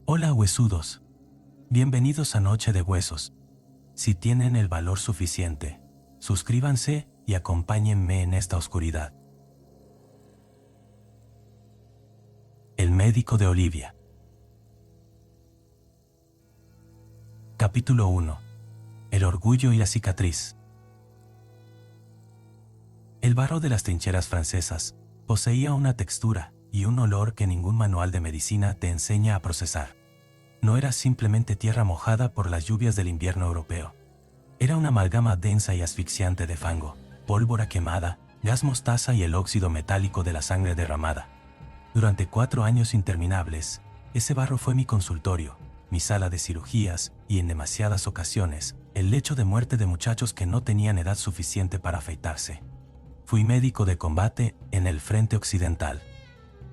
Hola huesudos, bienvenidos a Noche de Huesos. Si tienen el valor suficiente, suscríbanse y acompáñenme en esta oscuridad. El médico de Olivia. Capítulo 1. El orgullo y la cicatriz. El barro de las trincheras francesas poseía una textura y un olor que ningún manual de medicina te enseña a procesar. No era simplemente tierra mojada por las lluvias del invierno europeo. Era una amalgama densa y asfixiante de fango, pólvora quemada, gas mostaza y el óxido metálico de la sangre derramada. Durante 4 años interminables, ese barro fue mi consultorio, mi sala de cirugías y, en demasiadas ocasiones, el lecho de muerte de muchachos que no tenían edad suficiente para afeitarse. Fui médico de combate en el frente occidental.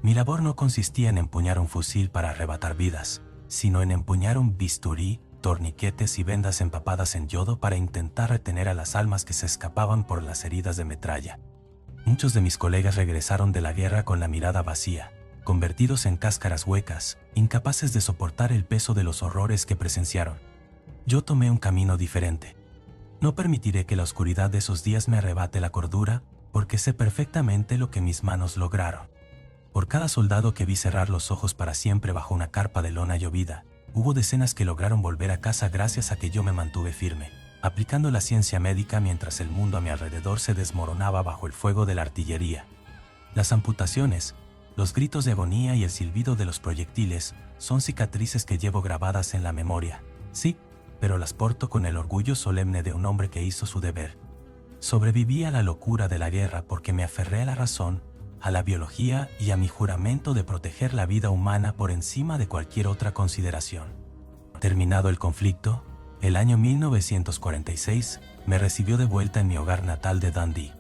Mi labor no consistía en empuñar un fusil para arrebatar vidas, sino en empuñar un bisturí, torniquetes y vendas empapadas en yodo para intentar retener a las almas que se escapaban por las heridas de metralla. Muchos de mis colegas regresaron de la guerra con la mirada vacía, convertidos en cáscaras huecas, incapaces de soportar el peso de los horrores que presenciaron. Yo tomé un camino diferente. No permitiré que la oscuridad de esos días me arrebate la cordura, porque sé perfectamente lo que mis manos lograron. Por cada soldado que vi cerrar los ojos para siempre bajo una carpa de lona llovida, hubo decenas que lograron volver a casa gracias a que yo me mantuve firme, aplicando la ciencia médica mientras el mundo a mi alrededor se desmoronaba bajo el fuego de la artillería. Las amputaciones, los gritos de agonía y el silbido de los proyectiles son cicatrices que llevo grabadas en la memoria. Sí, pero las porto con el orgullo solemne de un hombre que hizo su deber. Sobreviví a la locura de la guerra porque me aferré a la razón, a la biología y a mi juramento de proteger la vida humana por encima de cualquier otra consideración. Terminado el conflicto, el año 1946 me recibió de vuelta en mi hogar natal de Dundee.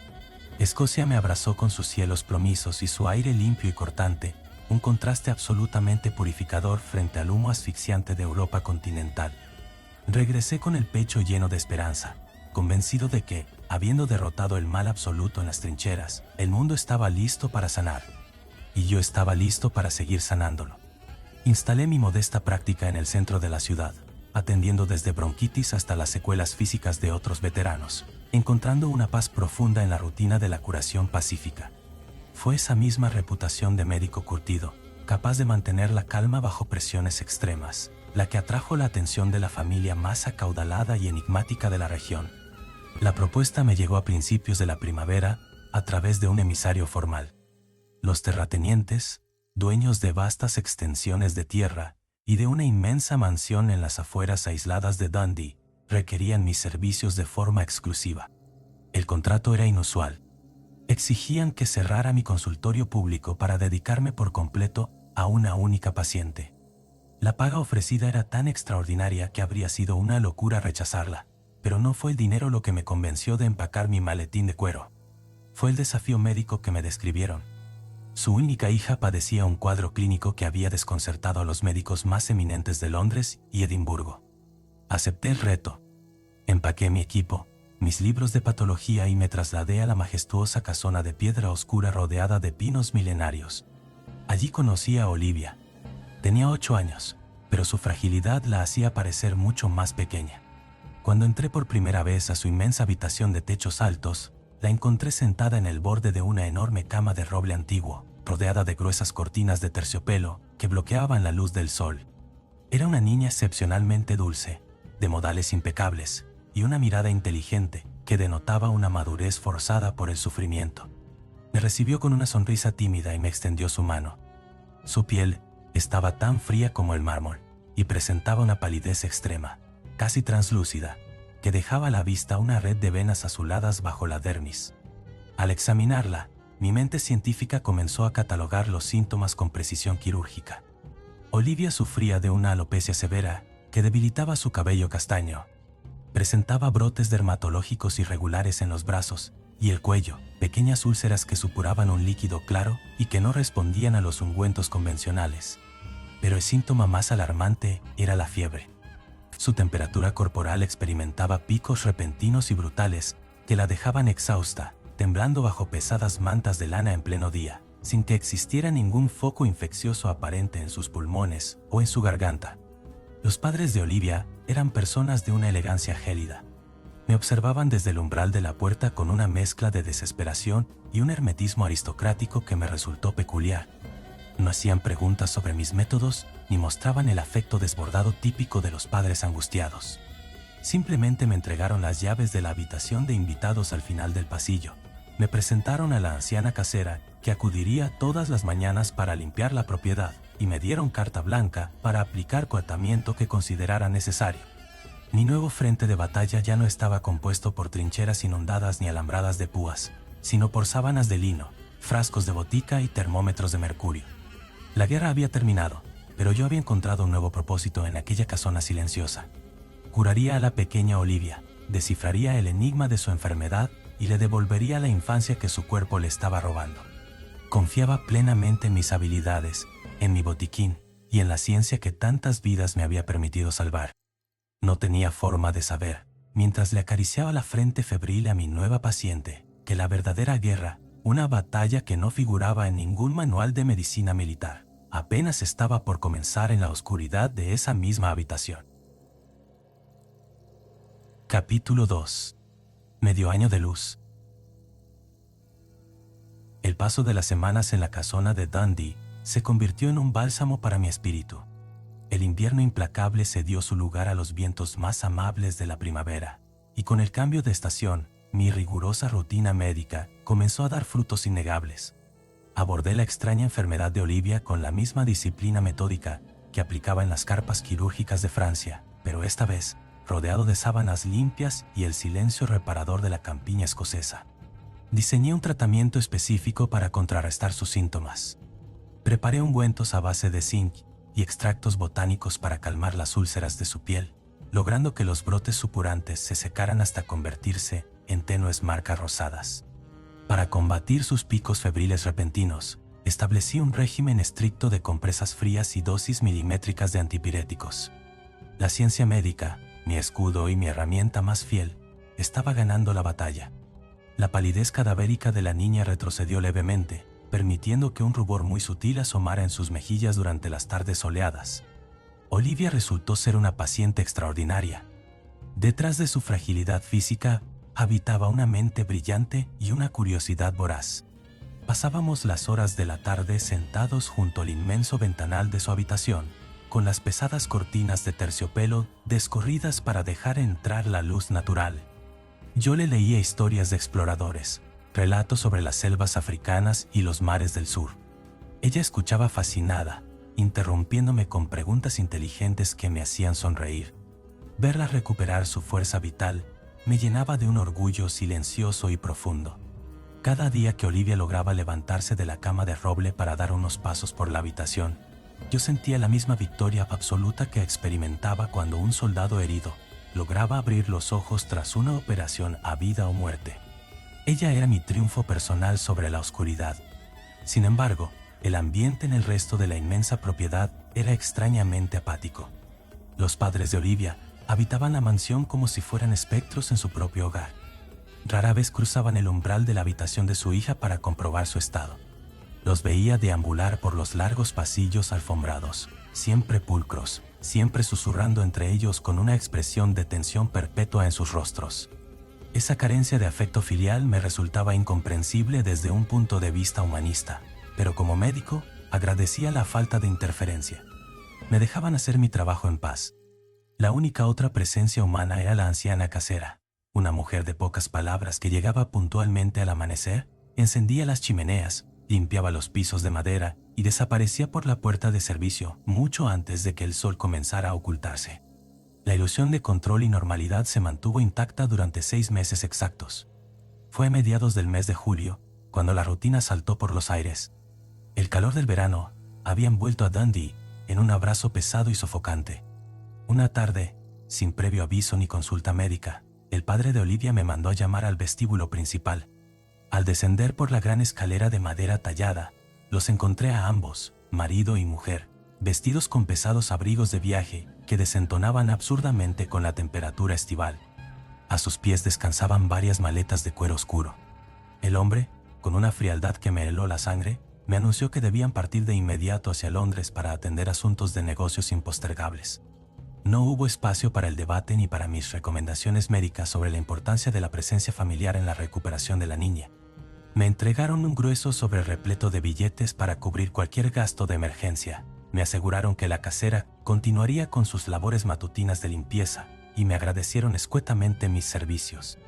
Escocia me abrazó con sus cielos plomizo y su aire limpio y cortante, un contraste absolutamente purificador frente al humo asfixiante de Europa continental. Regresé con el pecho lleno de esperanza, convencido de que, habiendo derrotado el mal absoluto en las trincheras, el mundo estaba listo para sanar. Y yo estaba listo para seguir sanándolo. Instalé mi modesta práctica en el centro de la ciudad, atendiendo desde bronquitis hasta las secuelas físicas de otros veteranos, encontrando una paz profunda en la rutina de la curación pacífica. Fue esa misma reputación de médico curtido, capaz de mantener la calma bajo presiones extremas, la que atrajo la atención de la familia más acaudalada y enigmática de la región. La propuesta me llegó a principios de la primavera a través de un emisario formal. Los terratenientes, dueños de vastas extensiones de tierra y de una inmensa mansión en las afueras aisladas de Dundee, requerían mis servicios de forma exclusiva. El contrato era inusual. Exigían que cerrara mi consultorio público para dedicarme por completo a una única paciente. La paga ofrecida era tan extraordinaria que habría sido una locura rechazarla. Pero no fue el dinero lo que me convenció de empacar mi maletín de cuero. Fue el desafío médico que me describieron. Su única hija padecía un cuadro clínico que había desconcertado a los médicos más eminentes de Londres y Edimburgo. Acepté el reto. Empaqué mi equipo, mis libros de patología y me trasladé a la majestuosa casona de piedra oscura rodeada de pinos milenarios. Allí conocí a Olivia. Tenía 8 años, pero su fragilidad la hacía parecer mucho más pequeña. Cuando entré por primera vez a su inmensa habitación de techos altos, la encontré sentada en el borde de una enorme cama de roble antiguo, rodeada de gruesas cortinas de terciopelo que bloqueaban la luz del sol. Era una niña excepcionalmente dulce, de modales impecables, y una mirada inteligente que denotaba una madurez forzada por el sufrimiento. Me recibió con una sonrisa tímida y me extendió su mano. Su piel estaba tan fría como el mármol, y presentaba una palidez extrema, casi translúcida, que dejaba a la vista una red de venas azuladas bajo la dermis. Al examinarla, mi mente científica comenzó a catalogar los síntomas con precisión quirúrgica. Olivia sufría de una alopecia severa que debilitaba su cabello castaño. Presentaba brotes dermatológicos irregulares en los brazos y el cuello, pequeñas úlceras que supuraban un líquido claro y que no respondían a los ungüentos convencionales. Pero el síntoma más alarmante era la fiebre. Su temperatura corporal experimentaba picos repentinos y brutales que la dejaban exhausta, temblando bajo pesadas mantas de lana en pleno día, sin que existiera ningún foco infeccioso aparente en sus pulmones o en su garganta. Los padres de Olivia eran personas de una elegancia gélida. Me observaban desde el umbral de la puerta con una mezcla de desesperación y un hermetismo aristocrático que me resultó peculiar. No hacían preguntas sobre mis métodos ni mostraban el afecto desbordado típico de los padres angustiados. Simplemente me entregaron las llaves de la habitación de invitados al final del pasillo. Me presentaron a la anciana casera que acudiría todas las mañanas para limpiar la propiedad y me dieron carta blanca para aplicar coartamiento que considerara necesario. Mi nuevo frente de batalla ya no estaba compuesto por trincheras inundadas ni alambradas de púas, sino por sábanas de lino, frascos de botica y termómetros de mercurio. La guerra había terminado, pero yo había encontrado un nuevo propósito en aquella casona silenciosa. Curaría a la pequeña Olivia, descifraría el enigma de su enfermedad y le devolvería la infancia que su cuerpo le estaba robando. Confiaba plenamente en mis habilidades, en mi botiquín y en la ciencia que tantas vidas me había permitido salvar. No tenía forma de saber, mientras le acariciaba la frente febril a mi nueva paciente, que la verdadera guerra, una batalla que no figuraba en ningún manual de medicina militar, apenas estaba por comenzar en la oscuridad de esa misma habitación. Capítulo 2. Medio año de luz. El paso de las semanas en la casona de Dundee se convirtió en un bálsamo para mi espíritu. El invierno implacable cedió su lugar a los vientos más amables de la primavera, y con el cambio de estación, mi rigurosa rutina médica comenzó a dar frutos innegables. Abordé la extraña enfermedad de Olivia con la misma disciplina metódica que aplicaba en las carpas quirúrgicas de Francia, pero esta vez, rodeado de sábanas limpias y el silencio reparador de la campiña escocesa. Diseñé un tratamiento específico para contrarrestar sus síntomas. Preparé ungüentos a base de zinc y extractos botánicos para calmar las úlceras de su piel, logrando que los brotes supurantes se secaran hasta convertirse en tenues marcas rosadas. Para combatir sus picos febriles repentinos, establecí un régimen estricto de compresas frías y dosis milimétricas de antipiréticos. La ciencia médica, mi escudo y mi herramienta más fiel, estaba ganando la batalla. La palidez cadavérica de la niña retrocedió levemente, permitiendo que un rubor muy sutil asomara en sus mejillas durante las tardes soleadas. Olivia resultó ser una paciente extraordinaria. Detrás de su fragilidad física, habitaba una mente brillante y una curiosidad voraz. Pasábamos las horas de la tarde sentados junto al inmenso ventanal de su habitación, con las pesadas cortinas de terciopelo descorridas para dejar entrar la luz natural. Yo le leía historias de exploradores, relatos sobre las selvas africanas y los mares del sur. Ella escuchaba fascinada, interrumpiéndome con preguntas inteligentes que me hacían sonreír. Verla recuperar su fuerza vital me llenaba de un orgullo silencioso y profundo. Cada día que Olivia lograba levantarse de la cama de roble para dar unos pasos por la habitación, yo sentía la misma victoria absoluta que experimentaba cuando un soldado herido lograba abrir los ojos tras una operación a vida o muerte. Ella era mi triunfo personal sobre la oscuridad. Sin embargo, el ambiente en el resto de la inmensa propiedad era extrañamente apático. Los padres de Olivia habitaban la mansión como si fueran espectros en su propio hogar. Rara vez cruzaban el umbral de la habitación de su hija para comprobar su estado. Los veía deambular por los largos pasillos alfombrados, siempre pulcros, siempre susurrando entre ellos con una expresión de tensión perpetua en sus rostros. Esa carencia de afecto filial me resultaba incomprensible desde un punto de vista humanista, pero como médico agradecía la falta de interferencia. Me dejaban hacer mi trabajo en paz. La única otra presencia humana era la anciana casera, una mujer de pocas palabras que llegaba puntualmente al amanecer, encendía las chimeneas, limpiaba los pisos de madera y desaparecía por la puerta de servicio mucho antes de que el sol comenzara a ocultarse. La ilusión de control y normalidad se mantuvo intacta durante 6 meses exactos. Fue a mediados del mes de julio, cuando la rutina saltó por los aires. El calor del verano había envuelto a Dundee en un abrazo pesado y sofocante. Una tarde, sin previo aviso ni consulta médica, el padre de Olivia me mandó a llamar al vestíbulo principal. Al descender por la gran escalera de madera tallada, los encontré a ambos, marido y mujer, vestidos con pesados abrigos de viaje que desentonaban absurdamente con la temperatura estival. A sus pies descansaban varias maletas de cuero oscuro. El hombre, con una frialdad que me heló la sangre, me anunció que debían partir de inmediato hacia Londres para atender asuntos de negocios impostergables. No hubo espacio para el debate ni para mis recomendaciones médicas sobre la importancia de la presencia familiar en la recuperación de la niña. Me entregaron un grueso sobre repleto de billetes para cubrir cualquier gasto de emergencia. Me aseguraron que la casera continuaría con sus labores matutinas de limpieza y me agradecieron escuetamente mis servicios.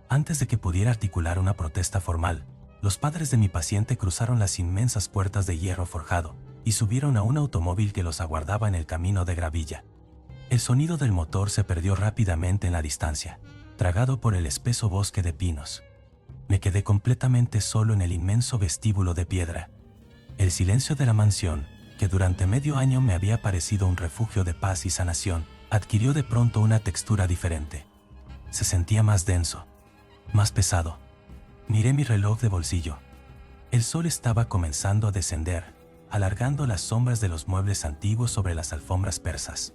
Antes de que pudiera articular una protesta formal, los padres de mi paciente cruzaron las inmensas puertas de hierro forjado y subieron a un automóvil que los aguardaba en el camino de gravilla. El sonido del motor se perdió rápidamente en la distancia, tragado por el espeso bosque de pinos. Me quedé completamente solo en el inmenso vestíbulo de piedra. El silencio de la mansión, que durante medio año me había parecido un refugio de paz y sanación, adquirió de pronto una textura diferente. Se sentía más denso, más pesado. Miré mi reloj de bolsillo. El sol estaba comenzando a descender, alargando las sombras de los muebles antiguos sobre las alfombras persas.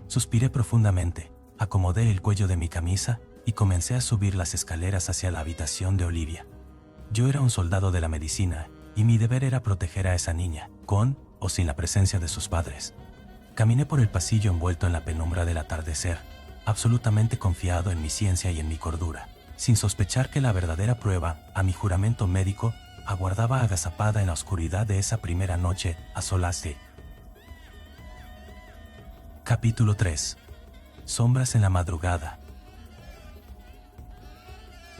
Suspiré profundamente, acomodé el cuello de mi camisa y comencé a subir las escaleras hacia la habitación de Olivia. Yo era un soldado de la medicina y mi deber era proteger a esa niña, con o sin la presencia de sus padres. Caminé por el pasillo envuelto en la penumbra del atardecer, absolutamente confiado en mi ciencia y en mi cordura, sin sospechar que la verdadera prueba, a mi juramento médico, aguardaba agazapada en la oscuridad de esa primera noche a solas de... Capítulo 3. Sombras en la madrugada.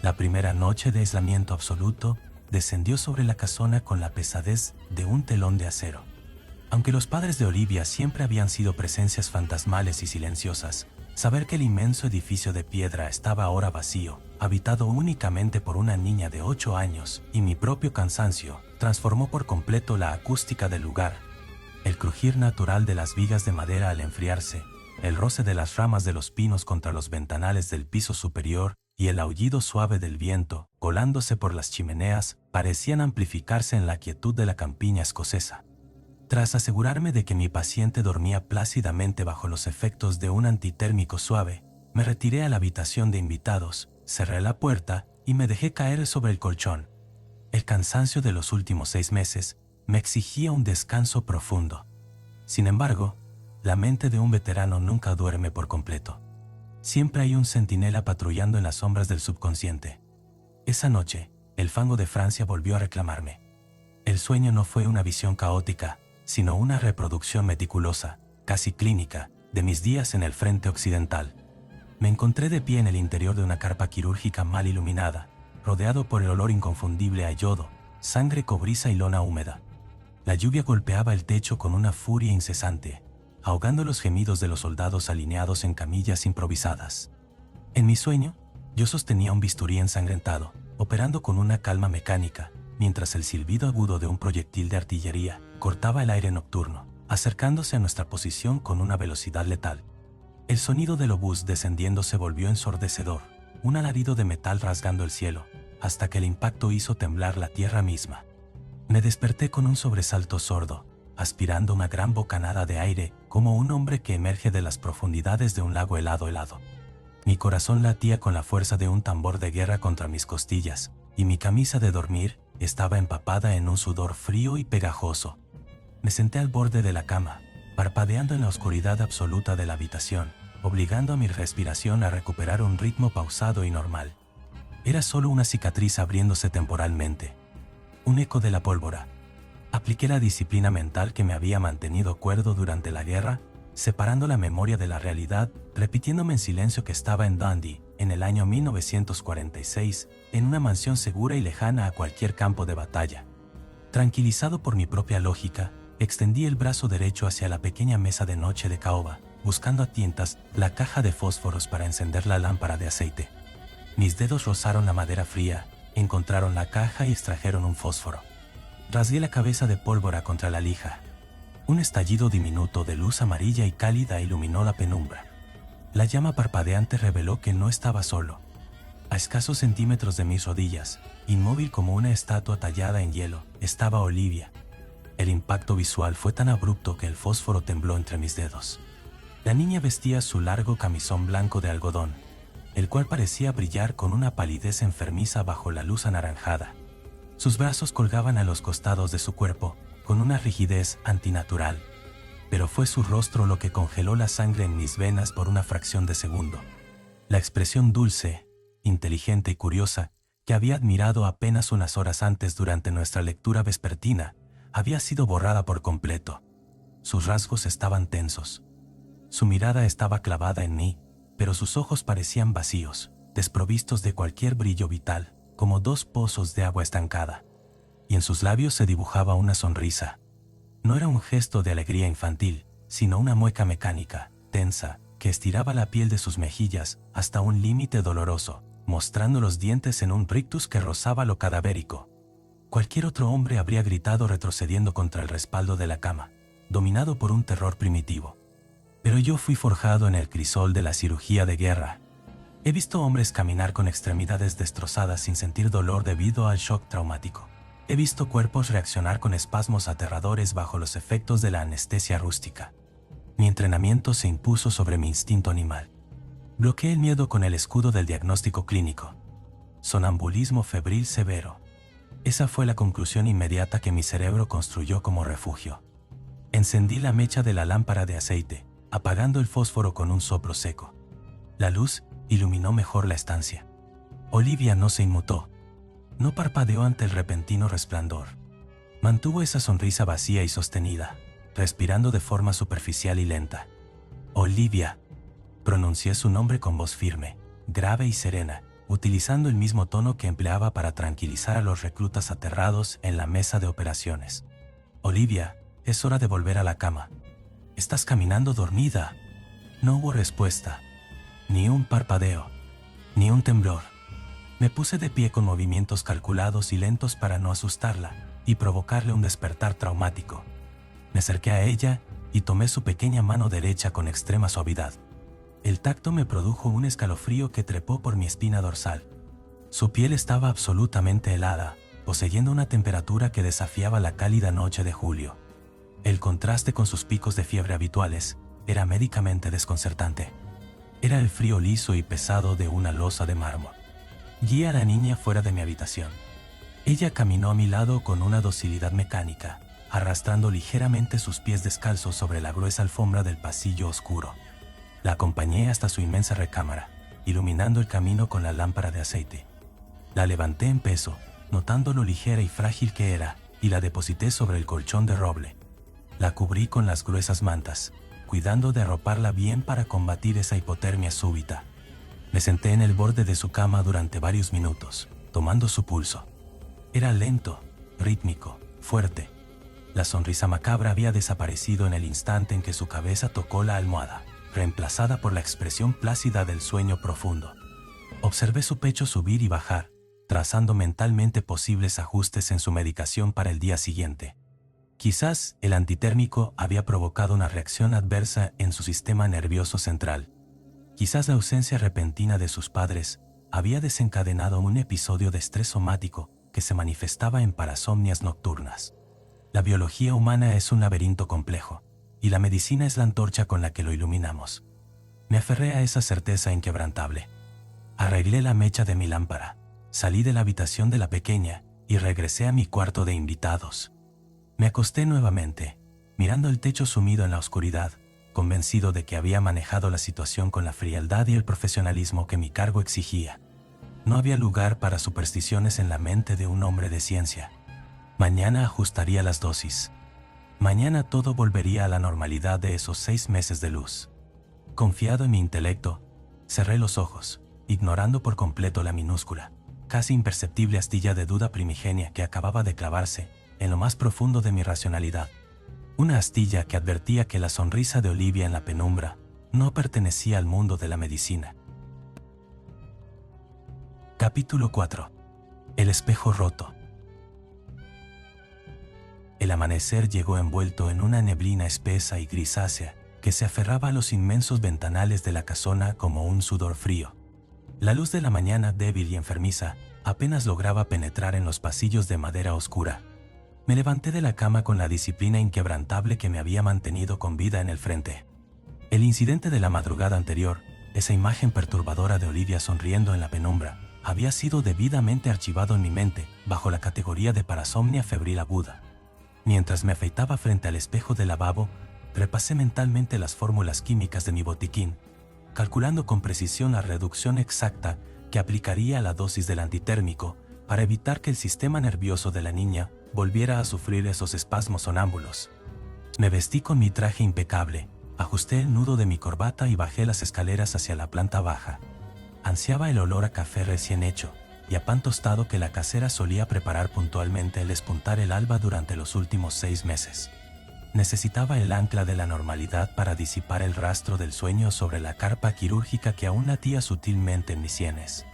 La primera noche de aislamiento absoluto descendió sobre la casona con la pesadez de un telón de acero. Aunque los padres de Olivia siempre habían sido presencias fantasmales y silenciosas, saber que el inmenso edificio de piedra estaba ahora vacío, habitado únicamente por una niña de 8 años, y mi propio cansancio, transformó por completo la acústica del lugar. El crujir natural de las vigas de madera al enfriarse, el roce de las ramas de los pinos contra los ventanales del piso superior y el aullido suave del viento, colándose por las chimeneas, parecían amplificarse en la quietud de la campiña escocesa. Tras asegurarme de que mi paciente dormía plácidamente bajo los efectos de un antitérmico suave, me retiré a la habitación de invitados, cerré la puerta y me dejé caer sobre el colchón. El cansancio de los últimos 6 meses me exigía un descanso profundo. Sin embargo, la mente de un veterano nunca duerme por completo. Siempre hay un centinela patrullando en las sombras del subconsciente. Esa noche, el fango de Francia volvió a reclamarme. El sueño no fue una visión caótica, sino una reproducción meticulosa, casi clínica, de mis días en el frente occidental. Me encontré de pie en el interior de una carpa quirúrgica mal iluminada, rodeado por el olor inconfundible a yodo, sangre cobriza y lona húmeda. La lluvia golpeaba el techo con una furia incesante, ahogando los gemidos de los soldados alineados en camillas improvisadas. En mi sueño, yo sostenía un bisturí ensangrentado, operando con una calma mecánica, mientras el silbido agudo de un proyectil de artillería cortaba el aire nocturno, acercándose a nuestra posición con una velocidad letal. El sonido del obús descendiendo se volvió ensordecedor, un alarido de metal rasgando el cielo, hasta que el impacto hizo temblar la tierra misma. Me desperté con un sobresalto sordo, aspirando una gran bocanada de aire como un hombre que emerge de las profundidades de un lago helado. Mi corazón latía con la fuerza de un tambor de guerra contra mis costillas, y mi camisa de dormir estaba empapada en un sudor frío y pegajoso. Me senté al borde de la cama, parpadeando en la oscuridad absoluta de la habitación, obligando a mi respiración a recuperar un ritmo pausado y normal. Era solo una cicatriz abriéndose temporalmente. Un eco de la pólvora. Apliqué la disciplina mental que me había mantenido cuerdo durante la guerra, separando la memoria de la realidad, repitiéndome en silencio que estaba en Dundee, en el año 1946, en una mansión segura y lejana a cualquier campo de batalla. Tranquilizado por mi propia lógica, extendí el brazo derecho hacia la pequeña mesa de noche de caoba, buscando a tientas la caja de fósforos para encender la lámpara de aceite. Mis dedos rozaron la madera fría, encontraron la caja y extrajeron un fósforo. Rasgué la cabeza de pólvora contra la lija. Un estallido diminuto de luz amarilla y cálida iluminó la penumbra. La llama parpadeante reveló que no estaba solo. A escasos centímetros de mis rodillas, inmóvil como una estatua tallada en hielo, estaba Olivia. El impacto visual fue tan abrupto que el fósforo tembló entre mis dedos. La niña vestía su largo camisón blanco de algodón, el cual parecía brillar con una palidez enfermiza bajo la luz anaranjada. Sus brazos colgaban a los costados de su cuerpo, con una rigidez antinatural. Pero fue su rostro lo que congeló la sangre en mis venas por una fracción de segundo. La expresión dulce, inteligente y curiosa, que había admirado apenas unas horas antes durante nuestra lectura vespertina, había sido borrada por completo. Sus rasgos estaban tensos. Su mirada estaba clavada en mí, pero sus ojos parecían vacíos, desprovistos de cualquier brillo vital, como dos pozos de agua estancada. Y en sus labios se dibujaba una sonrisa. No era un gesto de alegría infantil, sino una mueca mecánica, tensa, que estiraba la piel de sus mejillas hasta un límite doloroso, mostrando los dientes en un rictus que rozaba lo cadavérico. Cualquier otro hombre habría gritado retrocediendo contra el respaldo de la cama, dominado por un terror primitivo. Pero yo fui forjado en el crisol de la cirugía de guerra. He visto hombres caminar con extremidades destrozadas sin sentir dolor debido al shock traumático. He visto cuerpos reaccionar con espasmos aterradores bajo los efectos de la anestesia rústica. Mi entrenamiento se impuso sobre mi instinto animal. Bloqueé el miedo con el escudo del diagnóstico clínico. Sonambulismo febril severo. Esa fue la conclusión inmediata que mi cerebro construyó como refugio. Encendí la mecha de la lámpara de aceite, apagando el fósforo con un soplo seco. La luz iluminó mejor la estancia. Olivia no se inmutó. No parpadeó ante el repentino resplandor. Mantuvo esa sonrisa vacía y sostenida, respirando de forma superficial y lenta. Olivia. Pronuncié su nombre con voz firme, grave y serena, utilizando el mismo tono que empleaba para tranquilizar a los reclutas aterrados en la mesa de operaciones. Olivia, es hora de volver a la cama. Estás caminando dormida. No hubo respuesta. Ni un parpadeo. Ni un temblor. Me puse de pie con movimientos calculados y lentos para no asustarla y provocarle un despertar traumático. Me acerqué a ella y tomé su pequeña mano derecha con extrema suavidad. El tacto me produjo un escalofrío que trepó por mi espina dorsal. Su piel estaba absolutamente helada, poseyendo una temperatura que desafiaba la cálida noche de julio. El contraste con sus picos de fiebre habituales era médicamente desconcertante. Era el frío liso y pesado de una losa de mármol. Guié a la niña fuera de mi habitación. Ella caminó a mi lado con una docilidad mecánica, arrastrando ligeramente sus pies descalzos sobre la gruesa alfombra del pasillo oscuro. La acompañé hasta su inmensa recámara, iluminando el camino con la lámpara de aceite. La levanté en peso, notando lo ligera y frágil que era, y la deposité sobre el colchón de roble. La cubrí con las gruesas mantas, cuidando de arroparla bien para combatir esa hipotermia súbita. Me senté en el borde de su cama durante varios minutos, tomando su pulso. Era lento, rítmico, fuerte. La sonrisa macabra había desaparecido en el instante en que su cabeza tocó la almohada, reemplazada por la expresión plácida del sueño profundo. Observé su pecho subir y bajar, trazando mentalmente posibles ajustes en su medicación para el día siguiente. Quizás el antitérmico había provocado una reacción adversa en su sistema nervioso central. Quizás la ausencia repentina de sus padres había desencadenado un episodio de estrés somático que se manifestaba en parasomnias nocturnas. La biología humana es un laberinto complejo, y la medicina es la antorcha con la que lo iluminamos. Me aferré a esa certeza inquebrantable. Arreglé la mecha de mi lámpara, salí de la habitación de la pequeña y regresé a mi cuarto de invitados. Me acosté nuevamente, mirando el techo sumido en la oscuridad, convencido de que había manejado la situación con la frialdad y el profesionalismo que mi cargo exigía. No había lugar para supersticiones en la mente de un hombre de ciencia. Mañana ajustaría las dosis. Mañana todo volvería a la normalidad de esos 6 meses de luz. Confiado en mi intelecto, cerré los ojos, ignorando por completo la minúscula, casi imperceptible astilla de duda primigenia que acababa de clavarse en lo más profundo de mi racionalidad. Una astilla que advertía que la sonrisa de Olivia en la penumbra no pertenecía al mundo de la medicina. Capítulo 4. El espejo roto. El amanecer llegó envuelto en una neblina espesa y grisácea que se aferraba a los inmensos ventanales de la casona como un sudor frío. La luz de la mañana, débil y enfermiza, apenas lograba penetrar en los pasillos de madera oscura. Me levanté de la cama con la disciplina inquebrantable que me había mantenido con vida en el frente. El incidente de la madrugada anterior, esa imagen perturbadora de Olivia sonriendo en la penumbra, había sido debidamente archivado en mi mente bajo la categoría de parasomnia febril aguda. Mientras me afeitaba frente al espejo del lavabo, repasé mentalmente las fórmulas químicas de mi botiquín, calculando con precisión la reducción exacta que aplicaría a la dosis del antitérmico para evitar que el sistema nervioso de la niña volviera a sufrir esos espasmos sonámbulos. Me vestí con mi traje impecable, ajusté el nudo de mi corbata y bajé las escaleras hacia la planta baja. Ansiaba el olor a café recién hecho y a pan tostado que la casera solía preparar puntualmente al despuntar el alba durante los últimos 6 meses. Necesitaba el ancla de la normalidad para disipar el rastro del sueño sobre la carpa quirúrgica que aún latía sutilmente en mis sienes.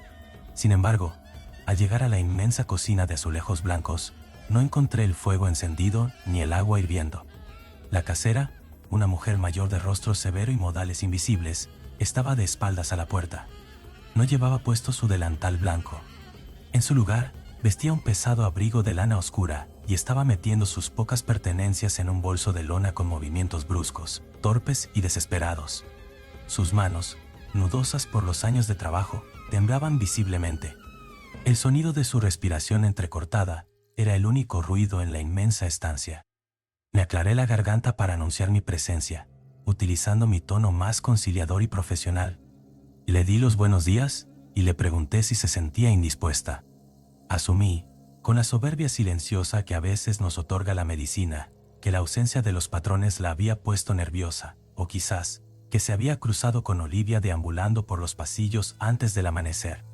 Sin embargo, al llegar a la inmensa cocina de azulejos blancos, no encontré el fuego encendido ni el agua hirviendo. La casera, una mujer mayor de rostro severo y modales invisibles, estaba de espaldas a la puerta. No llevaba puesto su delantal blanco. En su lugar, vestía un pesado abrigo de lana oscura y estaba metiendo sus pocas pertenencias en un bolso de lona con movimientos bruscos, torpes y desesperados. Sus manos, nudosas por los años de trabajo, temblaban visiblemente. El sonido de su respiración entrecortada era el único ruido en la inmensa estancia. Me aclaré la garganta para anunciar mi presencia, utilizando mi tono más conciliador y profesional. Le di los buenos días y le pregunté si se sentía indispuesta. Asumí, con la soberbia silenciosa que a veces nos otorga la medicina, que la ausencia de los patrones la había puesto nerviosa, o quizás, que se había cruzado con Olivia deambulando por los pasillos antes del amanecer.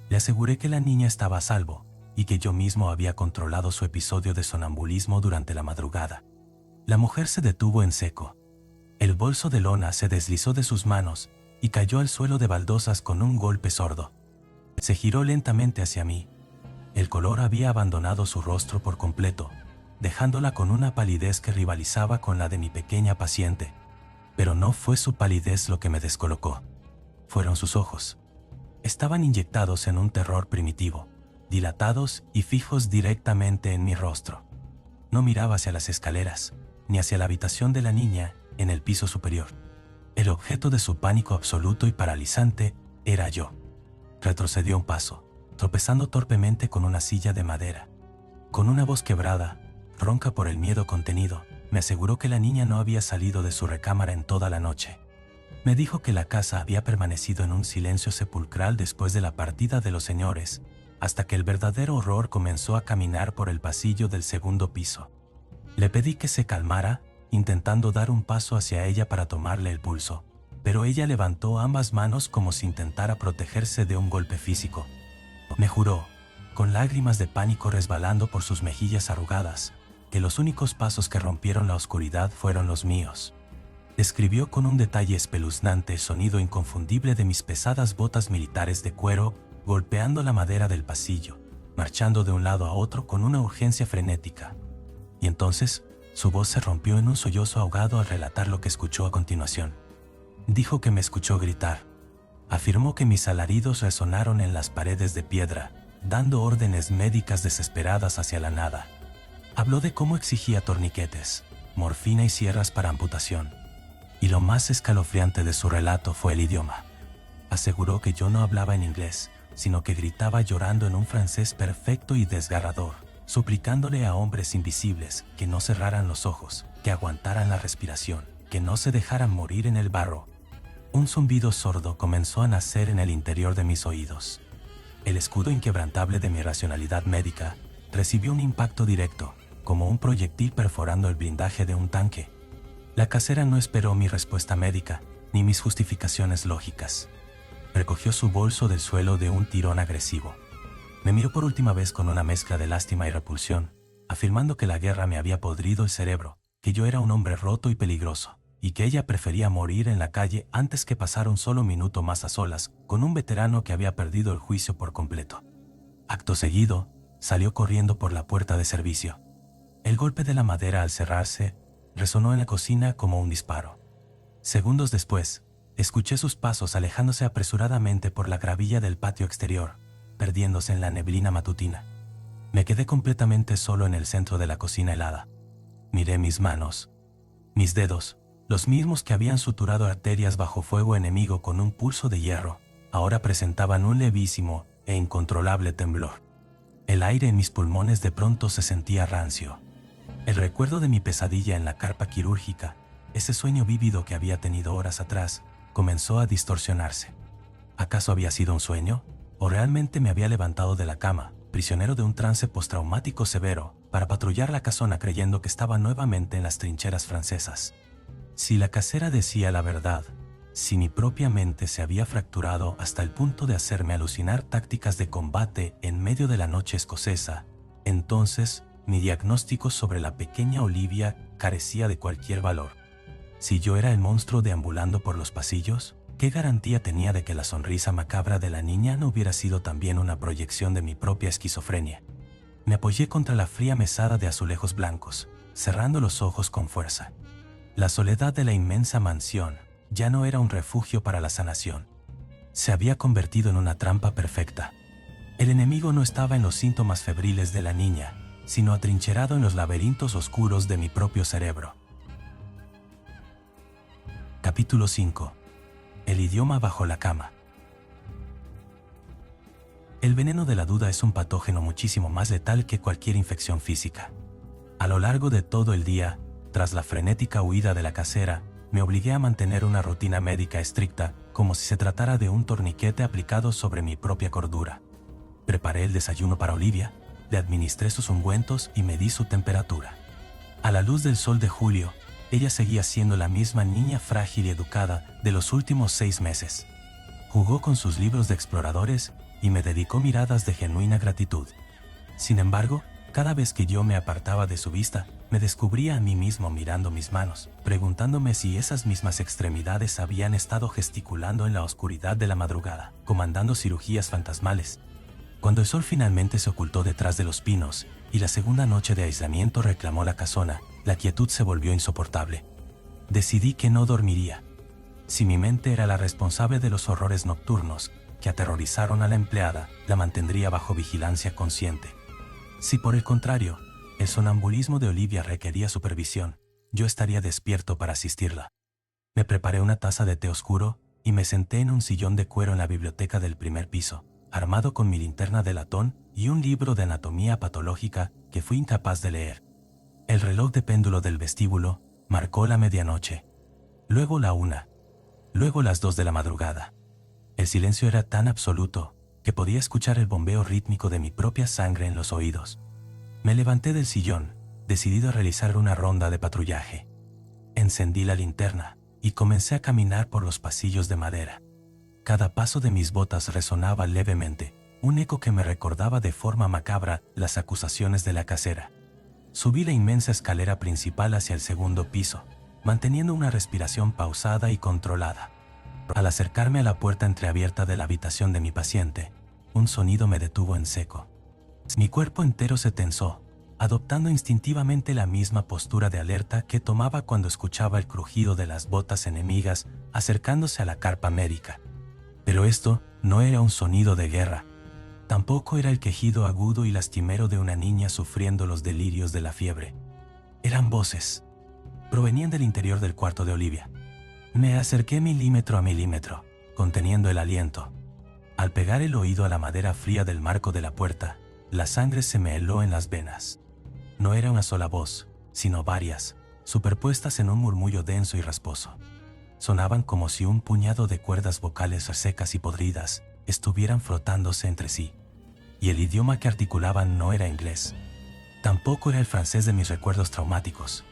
Le aseguré que la niña estaba a salvo, y que yo mismo había controlado su episodio de sonambulismo durante la madrugada. La mujer se detuvo en seco. El bolso de lona se deslizó de sus manos y cayó al suelo de baldosas con un golpe sordo. Se giró lentamente hacia mí. El color había abandonado su rostro por completo, dejándola con una palidez que rivalizaba con la de mi pequeña paciente. Pero no fue su palidez lo que me descolocó. Fueron sus ojos. Estaban inyectados en un terror primitivo, dilatados y fijos directamente en mi rostro. No miraba hacia las escaleras, ni hacia la habitación de la niña en el piso superior. El objeto de su pánico absoluto y paralizante era yo. Retrocedió un paso, tropezando torpemente con una silla de madera. Con una voz quebrada, ronca por el miedo contenido, me aseguró que la niña no había salido de su recámara en toda la noche. Me dijo que la casa había permanecido en un silencio sepulcral después de la partida de los señores, hasta que el verdadero horror comenzó a caminar por el pasillo del segundo piso. Le pedí que se calmara, intentando dar un paso hacia ella para tomarle el pulso, pero ella levantó ambas manos como si intentara protegerse de un golpe físico. Me juró, con lágrimas de pánico resbalando por sus mejillas arrugadas, que los únicos pasos que rompieron la oscuridad fueron los míos. Describió con un detalle espeluznante el sonido inconfundible de mis pesadas botas militares de cuero golpeando la madera del pasillo, marchando de un lado a otro con una urgencia frenética. Y entonces, su voz se rompió en un sollozo ahogado al relatar lo que escuchó a continuación. Dijo que me escuchó gritar. Afirmó que mis alaridos resonaron en las paredes de piedra, dando órdenes médicas desesperadas hacia la nada. Habló de cómo exigía torniquetes, morfina y sierras para amputación. Y lo más escalofriante de su relato fue el idioma. Aseguró que yo no hablaba en inglés, sino que gritaba llorando en un francés perfecto y desgarrador, suplicándole a hombres invisibles que no cerraran los ojos, que aguantaran la respiración, que no se dejaran morir en el barro. Un zumbido sordo comenzó a nacer en el interior de mis oídos. El escudo inquebrantable de mi racionalidad médica recibió un impacto directo, como un proyectil perforando el blindaje de un tanque. La casera no esperó mi respuesta médica, ni mis justificaciones lógicas. Recogió su bolso del suelo de un tirón agresivo. Me miró por última vez con una mezcla de lástima y repulsión, afirmando que la guerra me había podrido el cerebro, que yo era un hombre roto y peligroso, y que ella prefería morir en la calle antes que pasar un solo minuto más a solas con un veterano que había perdido el juicio por completo. Acto seguido, salió corriendo por la puerta de servicio. El golpe de la madera al cerrarse resonó en la cocina como un disparo. Segundos después, escuché sus pasos alejándose apresuradamente por la gravilla del patio exterior, perdiéndose en la neblina matutina. Me quedé completamente solo en el centro de la cocina helada. Miré mis manos. Mis dedos, los mismos que habían suturado arterias bajo fuego enemigo con un pulso de hierro, ahora presentaban un levísimo e incontrolable temblor. El aire en mis pulmones de pronto se sentía rancio. El recuerdo de mi pesadilla en la carpa quirúrgica, ese sueño vívido que había tenido horas atrás, comenzó a distorsionarse. ¿Acaso había sido un sueño? ¿O realmente me había levantado de la cama, prisionero de un trance postraumático severo, para patrullar la casona creyendo que estaba nuevamente en las trincheras francesas? Si la casera decía la verdad, si mi propia mente se había fracturado hasta el punto de hacerme alucinar tácticas de combate en medio de la noche escocesa, entonces mi diagnóstico sobre la pequeña Olivia carecía de cualquier valor. Si yo era el monstruo deambulando por los pasillos, ¿qué garantía tenía de que la sonrisa macabra de la niña no hubiera sido también una proyección de mi propia esquizofrenia? Me apoyé contra la fría mesada de azulejos blancos, cerrando los ojos con fuerza. La soledad de la inmensa mansión ya no era un refugio para la sanación. Se había convertido en una trampa perfecta. El enemigo no estaba en los síntomas febriles de la niña, sino atrincherado en los laberintos oscuros de mi propio cerebro. Capítulo 5. El idioma bajo la cama. El veneno de la duda es un patógeno muchísimo más letal que cualquier infección física. A lo largo de todo el día, tras la frenética huida de la casera, me obligué a mantener una rutina médica estricta, como si se tratara de un torniquete aplicado sobre mi propia cordura. Preparé el desayuno para Olivia, le administré sus ungüentos y medí su temperatura. A la luz del sol de julio, ella seguía siendo la misma niña frágil y educada de los últimos 6 meses. Jugó con sus libros de exploradores y me dedicó miradas de genuina gratitud. Sin embargo, cada vez que yo me apartaba de su vista, me descubría a mí mismo mirando mis manos, preguntándome si esas mismas extremidades habían estado gesticulando en la oscuridad de la madrugada, comandando cirugías fantasmales. Cuando el sol finalmente se ocultó detrás de los pinos y la segunda noche de aislamiento reclamó la casona, la quietud se volvió insoportable. Decidí que no dormiría. Si mi mente era la responsable de los horrores nocturnos que aterrorizaron a la empleada, la mantendría bajo vigilancia consciente. Si por el contrario, el sonambulismo de Olivia requería supervisión, yo estaría despierto para asistirla. Me preparé una taza de té oscuro y me senté en un sillón de cuero en la biblioteca del primer piso, armado con mi linterna de latón y un libro de anatomía patológica que fui incapaz de leer. El reloj de péndulo del vestíbulo marcó la medianoche, luego la 1, luego las 2 de la madrugada. El silencio era tan absoluto que podía escuchar el bombeo rítmico de mi propia sangre en los oídos. Me levanté del sillón, decidido a realizar una ronda de patrullaje. Encendí la linterna y comencé a caminar por los pasillos de madera. Cada paso de mis botas resonaba levemente, un eco que me recordaba de forma macabra las acusaciones de la casera. Subí la inmensa escalera principal hacia el segundo piso, manteniendo una respiración pausada y controlada. Al acercarme a la puerta entreabierta de la habitación de mi paciente, un sonido me detuvo en seco. Mi cuerpo entero se tensó, adoptando instintivamente la misma postura de alerta que tomaba cuando escuchaba el crujido de las botas enemigas acercándose a la carpa médica. Pero esto no era un sonido de guerra. Tampoco era el quejido agudo y lastimero de una niña sufriendo los delirios de la fiebre. Eran voces. Provenían del interior del cuarto de Olivia. Me acerqué milímetro a milímetro, conteniendo el aliento. Al pegar el oído a la madera fría del marco de la puerta, la sangre se me heló en las venas. No era una sola voz, sino varias, superpuestas en un murmullo denso y rasposo. Sonaban como si un puñado de cuerdas vocales secas y podridas estuvieran frotándose entre sí. Y el idioma que articulaban no era inglés. Tampoco era el francés de mis recuerdos traumáticos.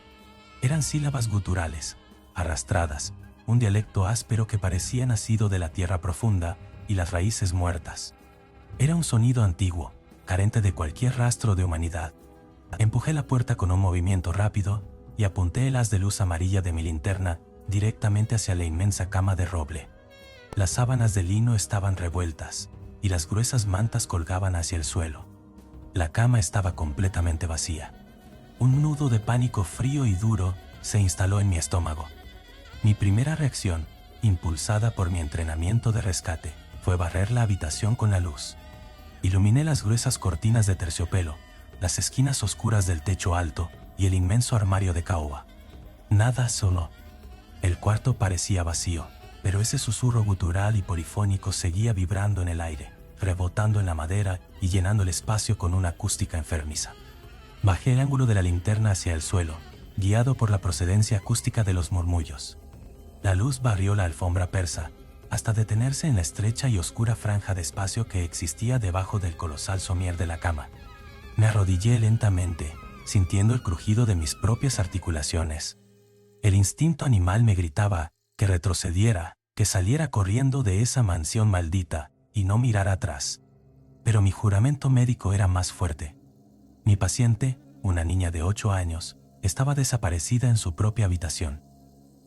Eran sílabas guturales, arrastradas, un dialecto áspero que parecía nacido de la tierra profunda y las raíces muertas. Era un sonido antiguo, carente de cualquier rastro de humanidad. Empujé la puerta con un movimiento rápido y apunté el haz de luz amarilla de mi linterna directamente hacia la inmensa cama de roble. Las sábanas de lino estaban revueltas y las gruesas mantas colgaban hacia el suelo. La cama estaba completamente vacía. Un nudo de pánico frío y duro se instaló en mi estómago. Mi primera reacción, impulsada por mi entrenamiento de rescate, fue barrer la habitación con la luz. Iluminé las gruesas cortinas de terciopelo, las esquinas oscuras del techo alto y el inmenso armario de caoba. Nada sonó. El cuarto parecía vacío, pero ese susurro gutural y polifónico seguía vibrando en el aire, rebotando en la madera y llenando el espacio con una acústica enfermiza. Bajé el ángulo de la linterna hacia el suelo, guiado por la procedencia acústica de los murmullos. La luz barrió la alfombra persa, hasta detenerse en la estrecha y oscura franja de espacio que existía debajo del colosal somier de la cama. Me arrodillé lentamente, sintiendo el crujido de mis propias articulaciones. El instinto animal me gritaba que retrocediera, que saliera corriendo de esa mansión maldita y no mirara atrás. Pero mi juramento médico era más fuerte. Mi paciente, una niña de 8 años, estaba desaparecida en su propia habitación.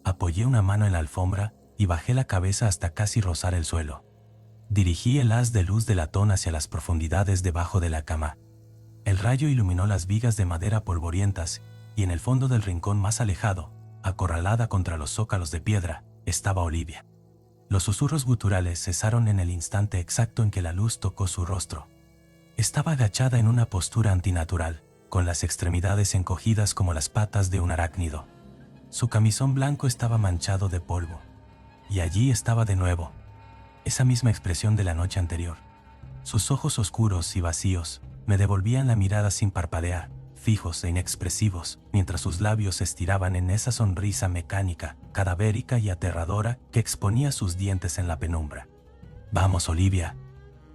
Apoyé una mano en la alfombra y bajé la cabeza hasta casi rozar el suelo. Dirigí el haz de luz de latón hacia las profundidades debajo de la cama. El rayo iluminó las vigas de madera polvorientas y en el fondo del rincón más alejado, acorralada contra los zócalos de piedra, estaba Olivia. Los susurros guturales cesaron en el instante exacto en que la luz tocó su rostro. Estaba agachada en una postura antinatural, con las extremidades encogidas como las patas de un arácnido. Su camisón blanco estaba manchado de polvo. Y allí estaba de nuevo, esa misma expresión de la noche anterior. Sus ojos oscuros y vacíos me devolvían la mirada sin parpadear, fijos e inexpresivos, mientras sus labios se estiraban en esa sonrisa mecánica, cadavérica y aterradora que exponía sus dientes en la penumbra. «Vamos, Olivia».